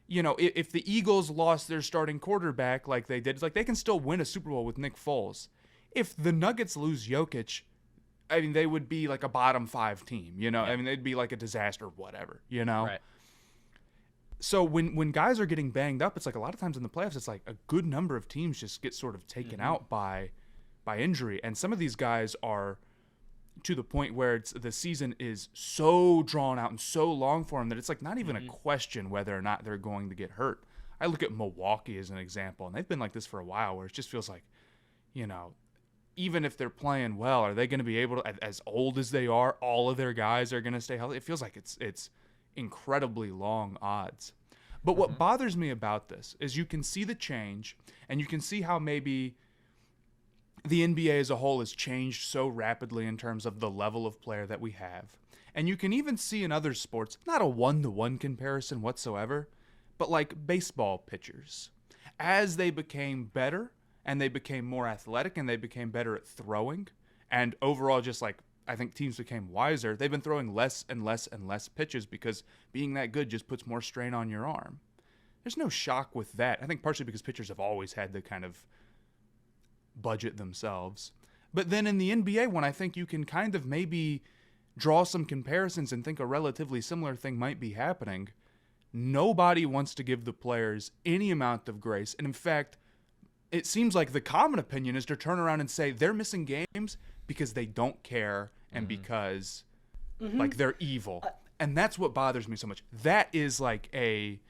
the Eagles lost their starting quarterback like they did, it's like they can still win a Super Bowl with Nick Foles. If the Nuggets lose Jokic, I mean, they would be like a bottom 5 team, Yeah. I mean, they'd be like a disaster, whatever, Right. So when guys are getting banged up, it's like a lot of times in the playoffs, it's like a good number of teams just get sort of taken out by injury. And some of these guys are to the point where the season is so drawn out and so long for them that it's like not even a question whether or not they're going to get hurt. I look at Milwaukee as an example, and they've been like this for a while where it just feels like, even if they're playing well, are they going to be able to, as old as they are, all of their guys are going to stay healthy? It feels like it's incredibly long odds. But what bothers me about this is you can see the change, and you can see how maybe the NBA as a whole has changed so rapidly in terms of the level of player that we have. And you can even see in other sports, not a one-to-one comparison whatsoever, but like baseball pitchers. As they became better, and they became more athletic, and they became better at throwing, and overall just like I think teams became wiser, they've been throwing less and less and less pitches because being that good just puts more strain on your arm. There's no shock with that. I think partially because pitchers have always had to kind of budget themselves. But then in the NBA, when I think you can kind of maybe draw some comparisons and think a relatively similar thing might be happening, nobody wants to give the players any amount of grace. And in fact, it seems like the common opinion is to turn around and say they're missing games because they don't care and because like they're evil. And that's what bothers me so much. That is like an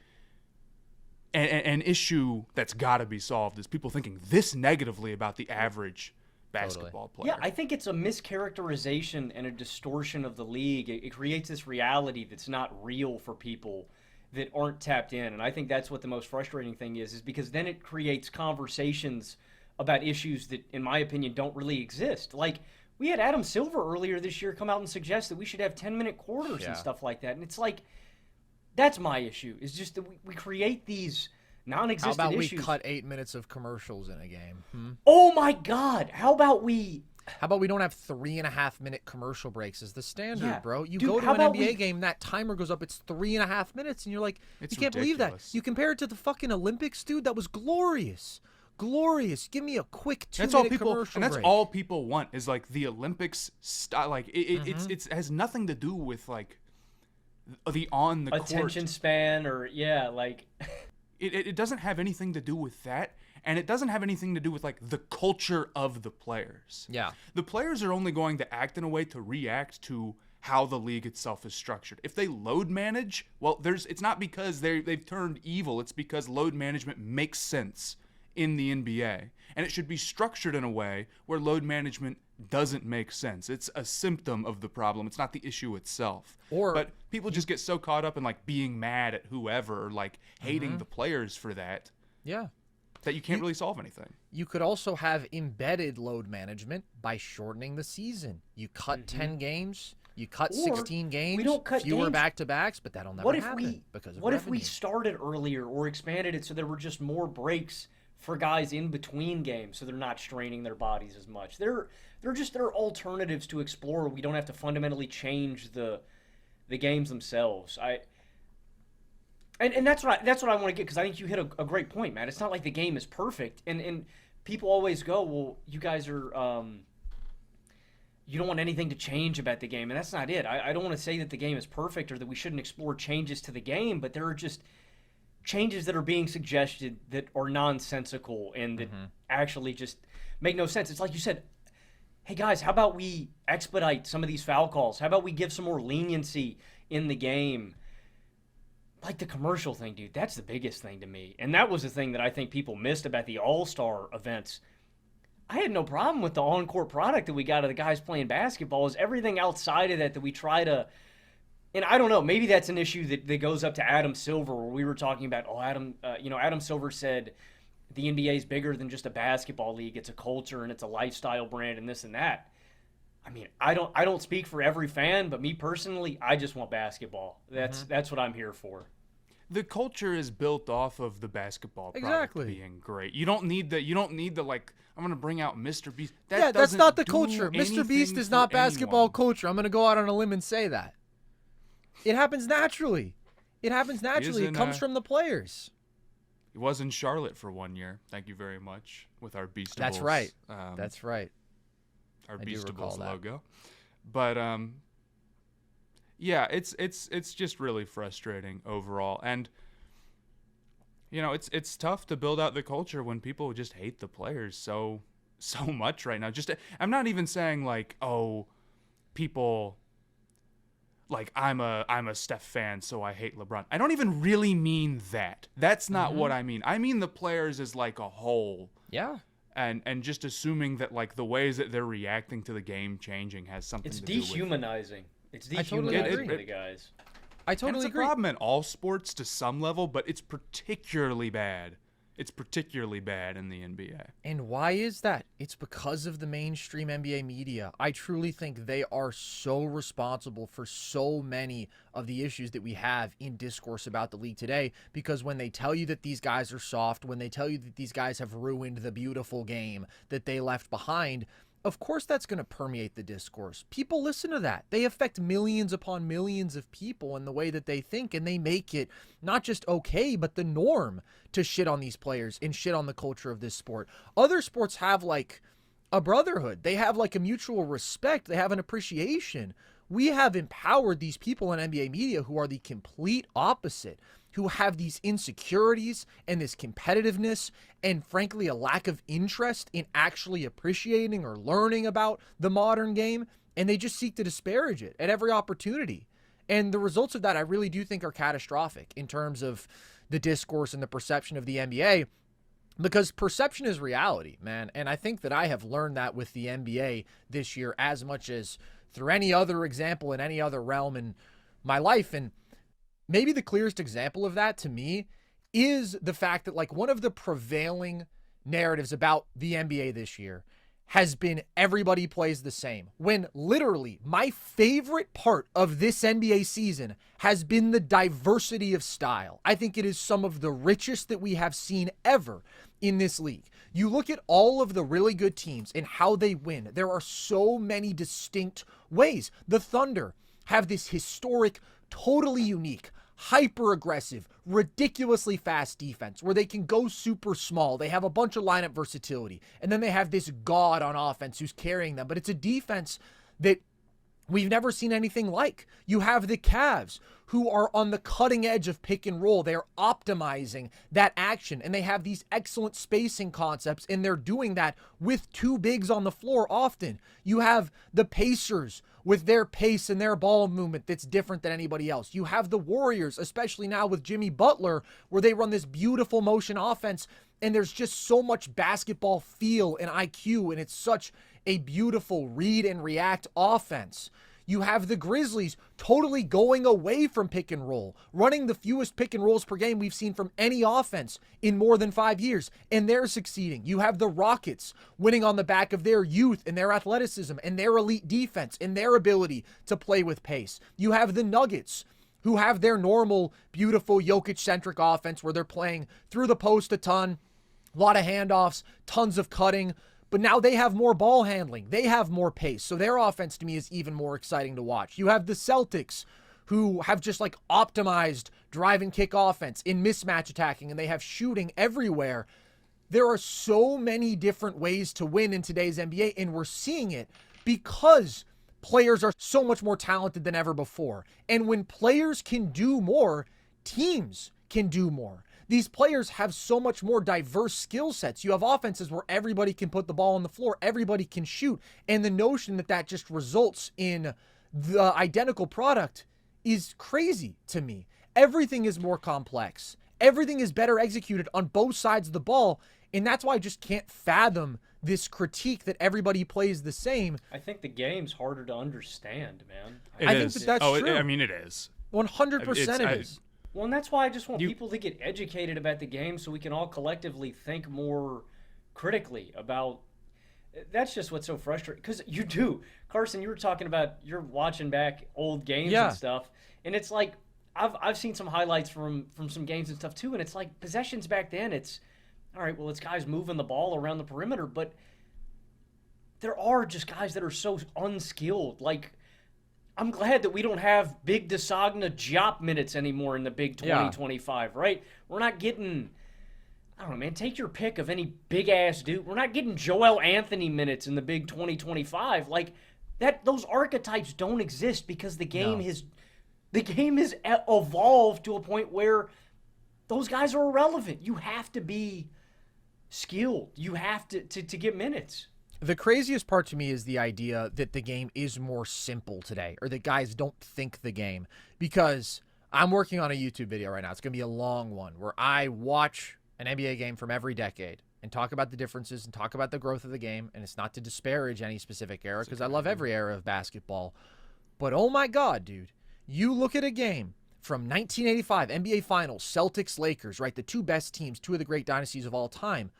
issue that's got to be solved, is people thinking this negatively about the average basketball player. Yeah, I think it's a mischaracterization and a distortion of the league. It creates this reality that's not real for people that aren't tapped in. And I think that's what the most frustrating thing is because then it creates conversations about issues that, in my opinion, don't really exist. Like, we had Adam Silver earlier this year come out and suggest that we should have 10-minute quarters and stuff like that. And it's like, that's my issue, is just that we create these non-existent issues. How about we cut 8 minutes of commercials in a game? Oh, my God. How about we don't have 3.5-minute commercial breaks as the standard, bro? You Dude, go to an NBA game, that timer goes up, it's 3.5 minutes, and you're like, you can't believe that. You compare it to the fucking Olympics, dude, that was glorious. Glorious. Give me a quick 2-minute commercial break. That's all people want is like the Olympics style. Like it has nothing to do with like the on the court attention span or it doesn't have anything to do with that. And it doesn't have anything to do with like the culture of the players. Yeah. The players are only going to act in a way to react to how the league itself is structured. If they load manage, well, it's not because they've turned evil. It's because load management makes sense in the NBA. And it should be structured in a way where load management doesn't make sense. It's a symptom of the problem. It's not the issue itself. But people just get so caught up in like being mad at whoever or like hating the players for that. Yeah. That you can't really solve anything. You could also have embedded load management by shortening the season. You cut 10 games, you cut 16 games, we don't cut fewer games. back-to-backs, but that'll never happen because of What revenue. if we started earlier or expanded it so there were just more breaks for guys in between games so they're not straining their bodies as much? There are alternatives to explore. We don't have to fundamentally change the games themselves. And that's what I want to get, because I think you hit a great point, Matt. It's not like the game is perfect, and people always go, well, you guys are you don't want anything to change about the game, and that's not it. I don't want to say that the game is perfect or that we shouldn't explore changes to the game, but there are just changes that are being suggested that are nonsensical and that actually just make no sense. It's like you said, hey guys, how about we expedite some of these foul calls? How about we give some more leniency in the game? Like the commercial thing, dude, that's the biggest thing to me. And that was the thing that I think people missed about the All-Star events. I had no problem with the on-court product that we got of the guys playing basketball. Is everything outside of that we try to, and I don't know, maybe that's an issue that goes up to Adam Silver, where we were talking about, Adam Silver said the NBA is bigger than just a basketball league. It's a culture and it's a lifestyle brand and this and that. I mean, I don't speak for every fan, but me personally, I just want basketball. That's what I'm here for. The culture is built off of the basketball product being great. You don't need the like, I'm going to bring out Mr. Beast. That's not the culture. Mr. Beast is not basketball culture. I'm going to go out on a limb and say that. It happens naturally. It comes from the players. He was in Charlotte for 1 year. Thank you very much. With our Beastables. That's right. That's right. Our Beastables logo. But yeah, it's just really frustrating overall. And you know, it's tough to build out the culture when people just hate the players so much right now. I'm not even saying like, oh, people like I'm a Steph fan, so I hate LeBron. I don't even really mean that. That's not what I mean. I mean the players as like a whole. Yeah. And just assuming that like the ways that they're reacting to the game changing has something to do with it. It's dehumanizing. It's dehumanizing for the guys. I totally agree. It's a problem in all sports to some level, but it's particularly bad. It's particularly bad in the NBA. And why is that? It's because of the mainstream NBA media. I truly think they are so responsible for so many of the issues that we have in discourse about the league today, because when they tell you that these guys are soft, when they tell you that these guys have ruined the beautiful game that they left behind, of course that's going to permeate the discourse. People listen to that. They affect millions upon millions of people in the way that they think, and they make it not just okay, but the norm to shit on these players and shit on the culture of this sport. Other sports have like a brotherhood. They have like a mutual respect. They have an appreciation. We have empowered these people in NBA media who are the complete opposite, who have these insecurities and this competitiveness and frankly a lack of interest in actually appreciating or learning about the modern game, and they just seek to disparage it at every opportunity. And the results of that I really do think are catastrophic in terms of the discourse and the perception of the NBA, because perception is reality, man. And I think that I have learned that with the NBA this year as much as through any other example in any other realm in my life. And maybe the clearest example of that to me is the fact that like one of the prevailing narratives about the NBA this year has been everybody plays the same, when literally my favorite part of this NBA season has been the diversity of style. I think it is some of the richest that we have seen ever in this league. You look at all of the really good teams and how they win. There are so many distinct ways. The Thunder have this historic, totally unique, hyper-aggressive, ridiculously fast defense where they can go super small. They have a bunch of lineup versatility. And then they have this god on offense who's carrying them. But it's a defense that we've never seen anything like. You have the Cavs, who are on the cutting edge of pick and roll. They're optimizing that action, and they have these excellent spacing concepts, and they're doing that with two bigs on the floor often. You have the Pacers with their pace and their ball movement that's different than anybody else. You have the Warriors, especially now with Jimmy Butler, where they run this beautiful motion offense, and there's just so much basketball feel and IQ, and it's such a beautiful read and react offense. You have the Grizzlies totally going away from pick and roll, running the fewest pick and rolls per game we've seen from any offense in more than 5 years, and they're succeeding. You have the Rockets winning on the back of their youth and their athleticism and their elite defense and their ability to play with pace. You have the Nuggets, who have their normal, beautiful Jokic-centric offense where they're playing through the post a ton, a lot of handoffs, tons of cutting. But now they have more ball handling. They have more pace. So their offense to me is even more exciting to watch. You have the Celtics, who have just like optimized drive and kick offense in mismatch attacking, and they have shooting everywhere. There are so many different ways to win in today's NBA, and we're seeing it because players are so much more talented than ever before. And when players can do more, teams can do more. These players have so much more diverse skill sets. You have offenses where everybody can put the ball on the floor, everybody can shoot, and the notion that that just results in the identical product is crazy to me. Everything is more complex. Everything is better executed on both sides of the ball, and that's why I just can't fathom this critique that everybody plays the same. I think the game's harder to understand, man. I think that's true. It is. 100% it is. Well, and that's why I just want people to get educated about the game so we can all collectively think more critically about. That's just what's so frustrating. Because you do. Carson, you were talking about you're watching back old games and stuff. And it's like, I've seen some highlights from some games and stuff too. And it's like possessions back then, it's, all right, well, it's guys moving the ball around the perimeter. But there are just guys that are so unskilled. Like, I'm glad that we don't have big Desagna Diop minutes anymore in the Big 2025, right? We're not getting, I don't know, man, take your pick of any big-ass dude. We're not getting Joel Anthony minutes in the Big 2025. Like, those archetypes don't exist because the game has evolved to a point where those guys are irrelevant. You have to be skilled. You have to get minutes. The craziest part to me is the idea that the game is more simple today, or that guys don't think the game. Because I'm working on a YouTube video right now. It's going to be a long one where I watch an NBA game from every decade and talk about the differences and talk about the growth of the game. And it's not to disparage any specific era because I love every era of basketball. But oh my God, dude, you look at a game from 1985 NBA Finals, Celtics, Lakers, right? The two best teams, two of the great dynasties of all time.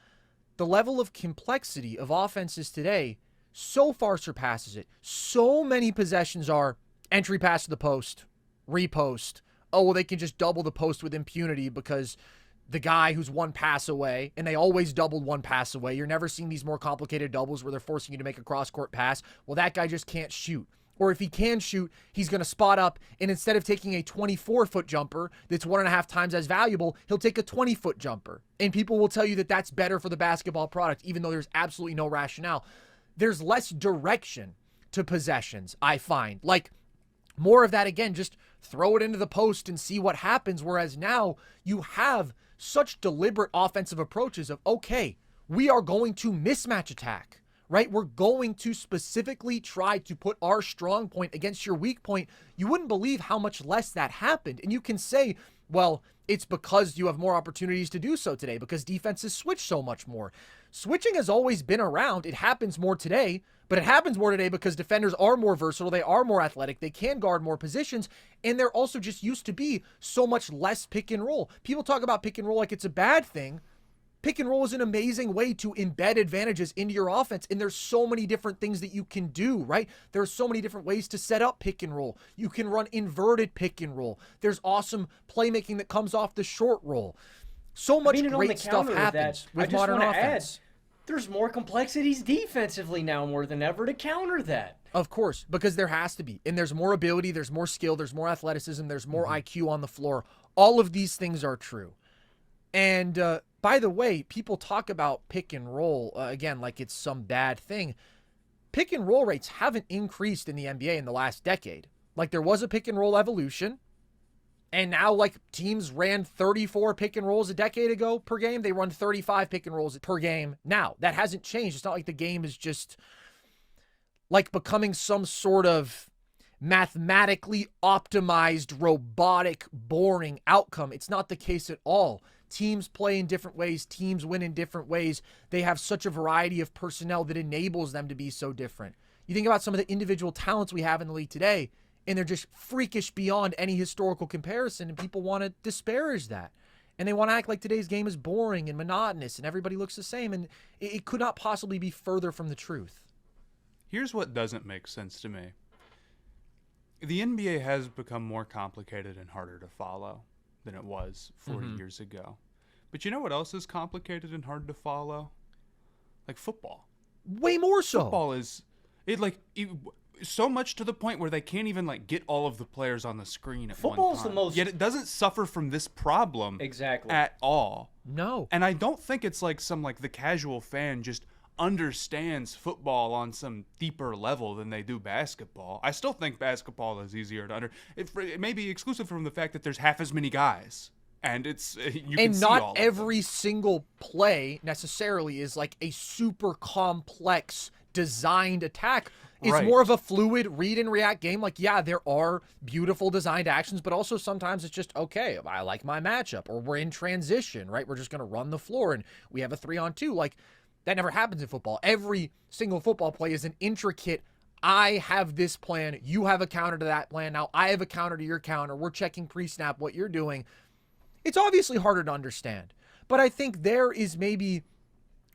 The level of complexity of offenses today so far surpasses it. So many possessions are entry pass to the post, repost. Oh, well, they can just double the post with impunity because the guy who's one pass away, and they always doubled one pass away. You're never seeing these more complicated doubles where they're forcing you to make a cross-court pass. Well, that guy just can't shoot. Or if he can shoot, he's going to spot up, and instead of taking a 24-foot jumper that's 1.5 times as valuable, he'll take a 20-foot jumper. And people will tell you that that's better for the basketball product, even though there's absolutely no rationale. There's less direction to possessions, I find. Like, more of that, again, just throw it into the post and see what happens, whereas now you have such deliberate offensive approaches of, okay, we are going to mismatch attack. Right? We're going to specifically try to put our strong point against your weak point. You wouldn't believe how much less that happened. And you can say, well, it's because you have more opportunities to do so today because defenses switch so much more. Switching has always been around. It happens more today, but it happens more today because defenders are more versatile. They are more athletic. They can guard more positions. And there also just used to be so much less pick and roll. People talk about pick and roll like it's a bad thing. Pick and roll is an amazing way to embed advantages into your offense, and there's so many different things that you can do, right? There are so many different ways to set up pick and roll. You can run inverted pick and roll. There's awesome playmaking that comes off the short roll. So much great stuff happens with modern offense. There's more complexities defensively now more than ever to counter that. Of course, because there has to be. And there's more ability, there's more skill, there's more athleticism, there's more IQ on the floor. All of these things are true. And by the way, people talk about pick and roll, again, like it's some bad thing. Pick and roll rates haven't increased in the NBA in the last decade. Like there was a pick and roll evolution. And now like teams ran 34 pick and rolls a decade ago per game. They run 35 pick and rolls per game now. That hasn't changed. It's not like the game is just like becoming some sort of mathematically optimized, robotic, boring outcome. It's not the case at all. Teams play in different ways. Teams win in different ways. They have such a variety of personnel that enables them to be so different. You think about some of the individual talents we have in the league today, and they're just freakish beyond any historical comparison, and people want to disparage that. And they want to act like today's game is boring and monotonous, and everybody looks the same, and it could not possibly be further from the truth. Here's what doesn't make sense to me. The NBA has become more complicated and harder to follow than it was 40 years ago. But you know what else is complicated and hard to follow? Like football. Way more so. Football is so much to the point where they can't even like get all of the players on the screen at one time. Football's the most. Yet it doesn't suffer from this problem exactly at all. No. And I don't think it's like some like the casual fan just understands football on some deeper level than they do basketball. I still think basketball is easier to it may be exclusive from the fact that there's half as many guys. And it's you can see all of them. And not every single play necessarily is like a super complex designed attack. It's more of a fluid read and react game. Like, yeah, there are beautiful designed actions, but also sometimes it's just, okay, I like my matchup, or we're in transition, right? We're just going to run the floor and we have a 3-on-2. Like, that never happens in football. Every single football play is an intricate, I have this plan, you have a counter to that plan, now I have a counter to your counter, we're checking pre-snap what you're doing. It's obviously harder to understand, but I think there is maybe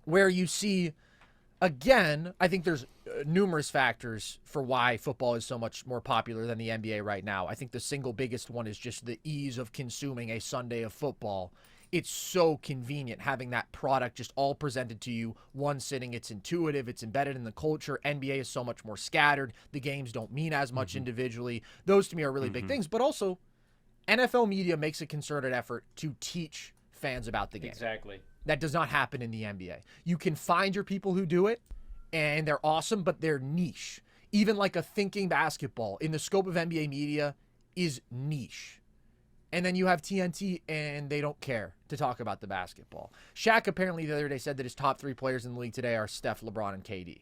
where you see, again, I think there's numerous factors for why football is so much more popular than the NBA right now. I think the single biggest one is just the ease of consuming a Sunday of football. It's so convenient having that product just all presented to you, one sitting. It's intuitive. It's embedded in the culture. NBA is so much more scattered. The games don't mean as much individually. Those to me are really big things, but also NFL media makes a concerted effort to teach fans about the game. Exactly. That does not happen in the NBA. You can find your people who do it, and they're awesome, but they're niche. Even like a thinking basketball in the scope of NBA media is niche. And then you have TNT, and they don't care to talk about the basketball. Shaq apparently the other day said that his top 3 players in the league today are Steph, LeBron, and KD.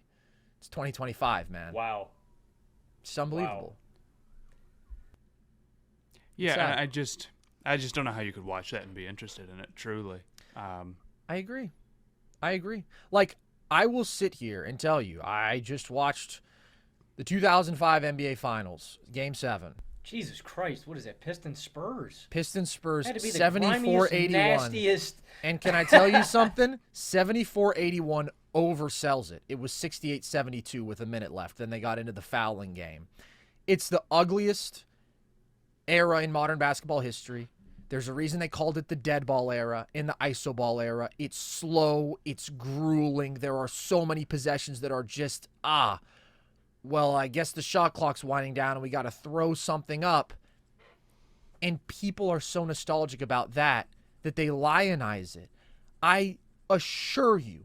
It's 2025, man. Wow. It's unbelievable. Wow. Yeah, I just don't know how you could watch that and be interested in it, truly. I agree. Like, I will sit here and tell you, I just watched the 2005 NBA Finals, Game 7. Jesus Christ, what is that? Pistons Spurs 74-81. Nastiest. And can I tell you something? 74-81 oversells it. It was 68-72 with a minute left. Then they got into the fouling game. It's the ugliest era in modern basketball history. There's a reason they called it the dead ball era and the iso ball era. It's slow. It's grueling. There are so many possessions that are just, well, I guess the shot clock's winding down and we got to throw something up. And people are so nostalgic about that they lionize it. I assure you,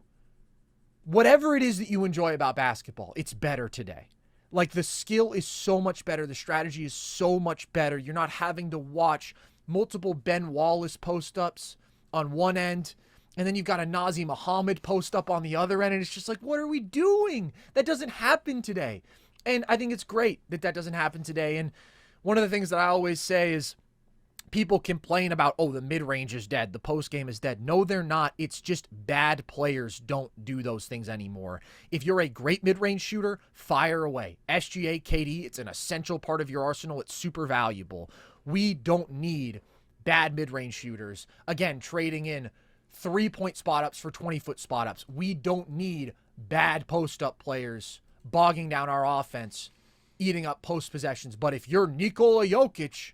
whatever it is that you enjoy about basketball, it's better today. Like, the skill is so much better. The strategy is so much better. You're not having to watch multiple Ben Wallace post-ups on one end, and then you've got a Nazi Muhammad post-up on the other end, and it's just like, what are we doing? That doesn't happen today. And I think it's great that doesn't happen today. And one of the things that I always say is, people complain about, the mid-range is dead, the post-game is dead. No, they're not. It's just bad players don't do those things anymore. If you're a great mid-range shooter, fire away. SGA, KD, it's an essential part of your arsenal. It's super valuable. We don't need bad mid-range shooters. Again, trading in 3-point spot-ups for 20-foot spot-ups. We don't need bad post-up players bogging down our offense, eating up post-possessions. But if you're Nikola Jokic,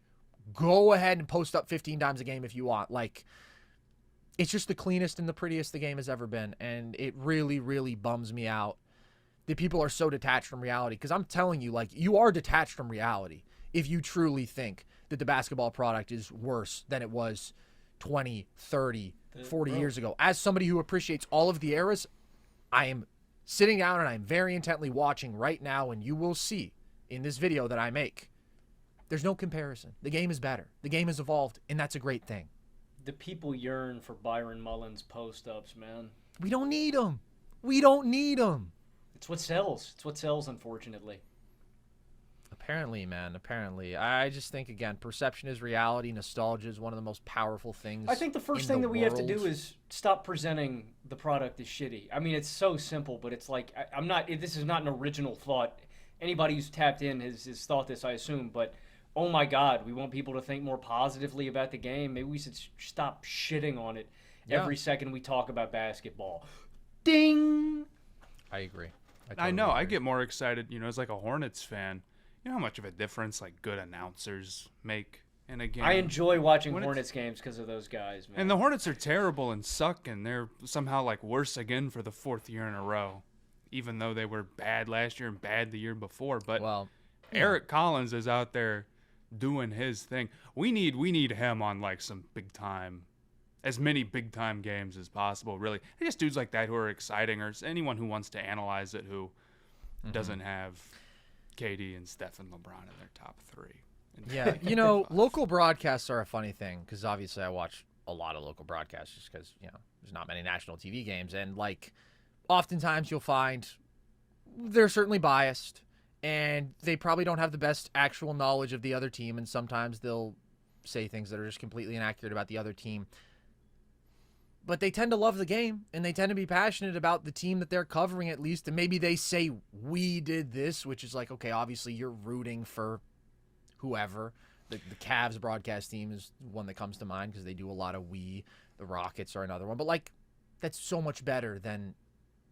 go ahead and post up 15 times a game if you want. Like, it's just the cleanest and the prettiest the game has ever been. And it really, really bums me out that people are so detached from reality. Because I'm telling you, like, you are detached from reality if you truly think that the basketball product is worse than it was 20, 30, 40 years ago. As somebody who appreciates all of the eras, I am sitting down and I'm very intently watching right now, and you will see in this video that I make, there's no comparison. The game is better. The game has evolved, and that's a great thing. The people yearn for Byron Mullins post-ups, man. We don't need them. We don't need them. It's what sells. It's what sells, unfortunately. Apparently, man. Apparently. I just think, again, perception is reality. Nostalgia is one of the most powerful things. I think the first thing that we have to do is stop presenting the product as shitty. I mean, it's so simple, but it's like, this is not an original thought. Anybody who's tapped in has thought this, I assume, but oh my God, we want people to think more positively about the game. Maybe we should stop shitting on it every second we talk about basketball. Ding! I agree. I know. I get more excited, as like a Hornets fan. You know how much of a difference like good announcers make in a game? I enjoy watching Hornets games because of those guys, man. And the Hornets are terrible and suck, and they're somehow like worse again for the 4th year in a row, even though they were bad last year and bad the year before. But Eric Collins is out there doing his thing. We need him on like some big time as many big time games as possible. Really, I guess dudes like that who are exciting, or anyone who wants to analyze it who doesn't have KD and Steph and LeBron in their top 3. Yeah, local broadcasts are a funny thing because obviously I watch a lot of local broadcasts just because there's not many national TV games, and like oftentimes you'll find they're certainly biased and they probably don't have the best actual knowledge of the other team, and sometimes they'll say things that are just completely inaccurate about the other team. But they tend to love the game, and they tend to be passionate about the team that they're covering at least, and maybe they say, we did this, which is like, okay, obviously you're rooting for whoever. The Cavs broadcast team is one that comes to mind because they do a lot of we. The Rockets are another one. But, like, that's so much better than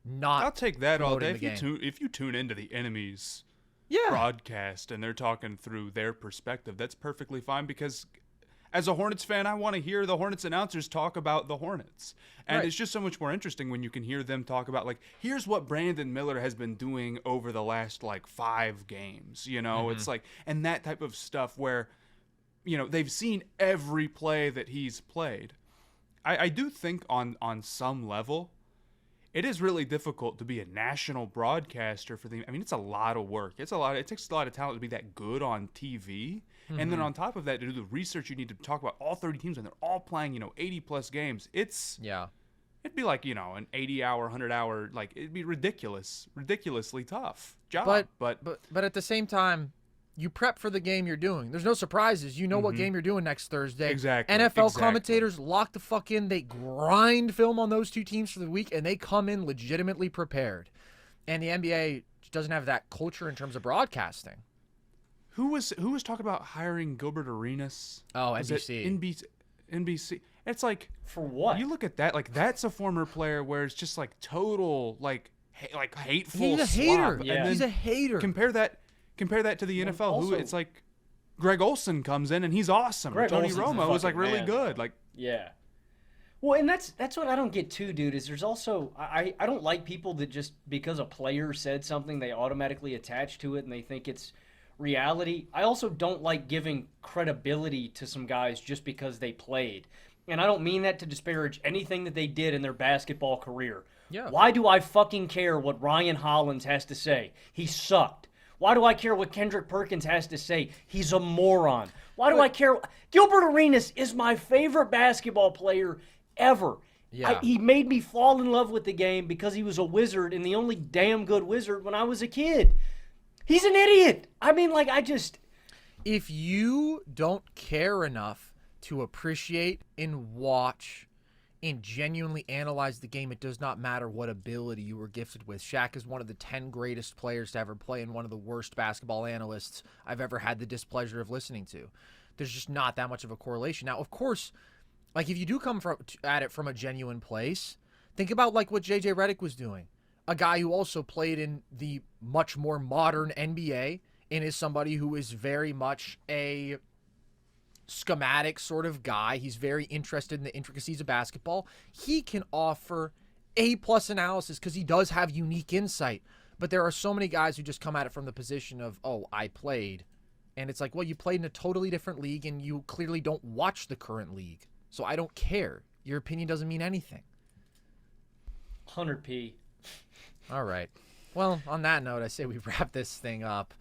not I'll take that all day. If you tune into the enemy's broadcast and they're talking through their perspective, that's perfectly fine because as a Hornets fan, I want to hear the Hornets announcers talk about the Hornets. And it's just so much more interesting when you can hear them talk about, like, here's what Brandon Miller has been doing over the last, 5 games. It's like, and that type of stuff where, they've seen every play that he's played. I do think on some level, it is really difficult to be a national broadcaster for it's a lot of work. It takes a lot of talent to be that good on TV. And then on top of that, to do the research you need to talk about all 30 teams, and they're all playing, 80-plus games. It'd be like, an 80-hour, 100-hour, it'd be ridiculously tough job. But at the same time, you prep for the game you're doing. There's no surprises. You know what game you're doing next Thursday. Exactly. NFL commentators lock the fuck in. They grind film on those two teams for the week, and they come in legitimately prepared. And the NBA doesn't have that culture in terms of broadcasting. Who was talking about hiring Gilbert Arenas? Oh, NBC. NBC. It's like, for what? You look at that, that's a former player where it's just total hateful. He's a hater. Yeah. He's a hater. Compare that to the NFL, also, who it's like Greg Olson comes in and he's awesome. Tony Romo was really good. Yeah. Well, and that's what I don't get too, dude, is there's also I don't like people that just because a player said something they automatically attach to it and they think it's reality. I also don't like giving credibility to some guys just because they played. And I don't mean that to disparage anything that they did in their basketball career. Yeah. Why do I fucking care what Ryan Hollins has to say? He sucked. Why do I care what Kendrick Perkins has to say? He's a moron. Why do I care? Gilbert Arenas is my favorite basketball player ever. Yeah. He made me fall in love with the game because he was a wizard and the only damn good wizard when I was a kid. He's an idiot. If you don't care enough to appreciate and watch and genuinely analyze the game, it does not matter what ability you were gifted with. Shaq is one of the 10 greatest players to ever play and one of the worst basketball analysts I've ever had the displeasure of listening to. There's just not that much of a correlation. Now, of course, if you do come at it from a genuine place, think about what JJ Redick was doing. A guy who also played in the much more modern NBA and is somebody who is very much a schematic sort of guy. He's very interested in the intricacies of basketball. He can offer A-plus analysis because he does have unique insight. But there are so many guys who just come at it from the position of, oh, I played. And it's like, well, you played in a totally different league and you clearly don't watch the current league. So I don't care. Your opinion doesn't mean anything. 100p. All right. Well, on that note, I say we wrap this thing up.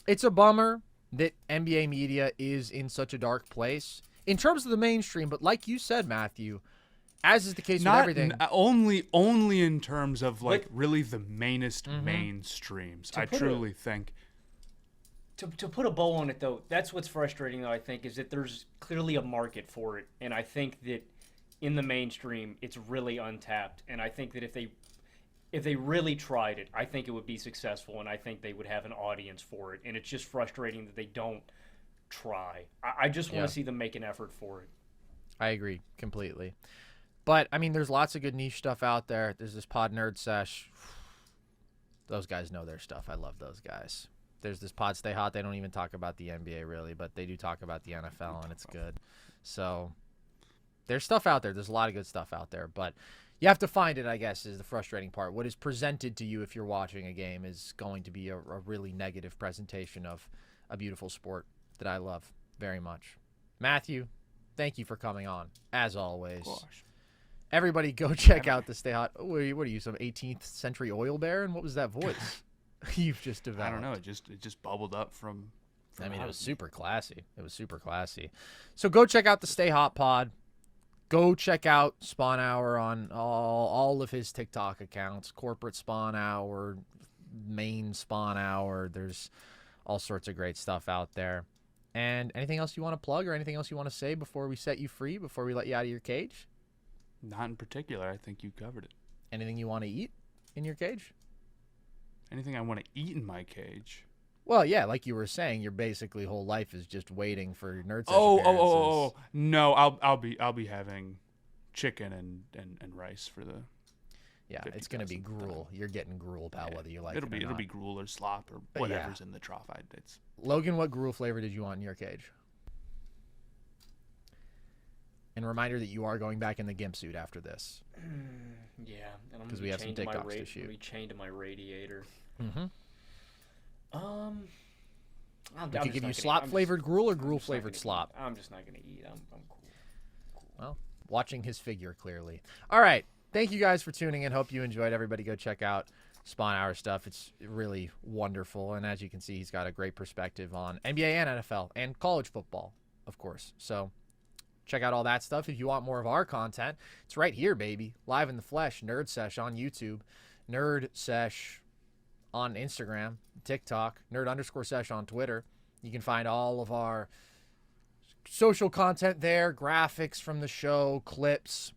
It's a bummer that NBA media is in such a dark place in terms of the mainstream, but like you said, Matthew, as is the case with everything. Only in terms of really the mainstreams. I truly think. To put a bow on it, though, that's what's frustrating, though, I think, is that there's clearly a market for it, and I think that in the mainstream, it's really untapped, and I think that if they really tried it, I think it would be successful, and I think they would have an audience for it. And it's just frustrating that they don't try. I just want to see them make an effort for it. I agree completely. But, there's lots of good niche stuff out there. There's this pod NerdSesh. Those guys know their stuff. I love those guys. There's this pod Stay Hot. They don't even talk about the NBA, really, but they do talk about the NFL, and it's good. So there's stuff out there. There's a lot of good stuff out there, but you have to find it, I guess, is the frustrating part. What is presented to you if you're watching a game is going to be a really negative presentation of a beautiful sport that I love very much. Matthew, thank you for coming on, as always. Gosh. Everybody go check out the Stay Hot. What are you, some 18th century oil baron? What was that voice you've just developed? I don't know. It just bubbled up from I mean, it was super classy. So go check out the Stay Hot pod. Go check out Sponhour on all of his TikTok accounts. Corporate Sponhour, main Sponhour. There's all sorts of great stuff out there. And anything else you want to plug or anything else you want to say before we set you free, before we let you out of your cage? Not in particular. I think you covered it. Anything you want to eat in your cage? Anything I want to eat in my cage? Well, yeah, like you were saying, your basically whole life is just waiting for NerdSesh Oh! No, I'll be having chicken and rice for the. Yeah, it's gonna be gruel. You're getting gruel, pal, whether you like it or not. It'll be gruel or slop or whatever's in the trough. Logan, what gruel flavor did you want in your cage? And a reminder that you are going back in the gimp suit after this. Yeah, because we have some TikToks to shoot. We chained to my radiator. Mm-hmm. We could give you slop flavored gruel or gruel flavored slop. I'm just not gonna eat. I'm cool. Well, watching his figure clearly. All right. Thank you guys for tuning in. Hope you enjoyed. Everybody go check out Sponhour stuff. It's really wonderful. And as you can see, he's got a great perspective on NBA and NFL and college football, of course. So check out all that stuff. If you want more of our content, it's right here, baby. Live in the flesh. NerdSesh on YouTube. NerdSesh on Instagram, TikTok, nerd_sesh on Twitter. You can find all of our social content there, graphics from the show, clips,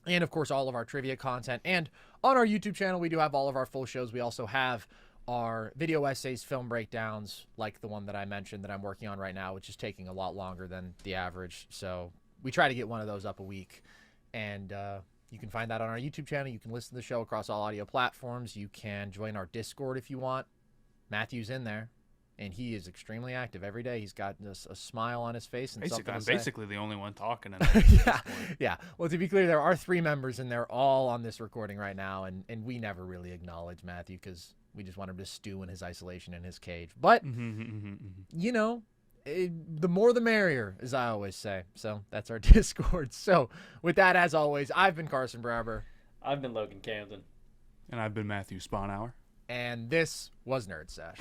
and, of course, all of our trivia content. And on our YouTube channel, we do have all of our full shows. We also have our video essays, film breakdowns, like the one that I mentioned that I'm working on right now, which is taking a lot longer than the average. So we try to get one of those up a week. And you can find that on our YouTube channel. You can listen to the show across all audio platforms. You can join our Discord if you want. Matthew's in there. And he is extremely active every day. He's got a smile on his face and something to say. I'm basically the only one talking. Yeah. Well, to be clear, there are 3 members, and they're all on this recording right now. And we never really acknowledge Matthew because we just want him to stew in his isolation in his cage. But, you know, the more the merrier, as I always say. So that's our Discord. So with that, as always, I've been Carson Brabber. I've been Logan Camden. And I've been Matthew Sponhour. And this was NerdSesh.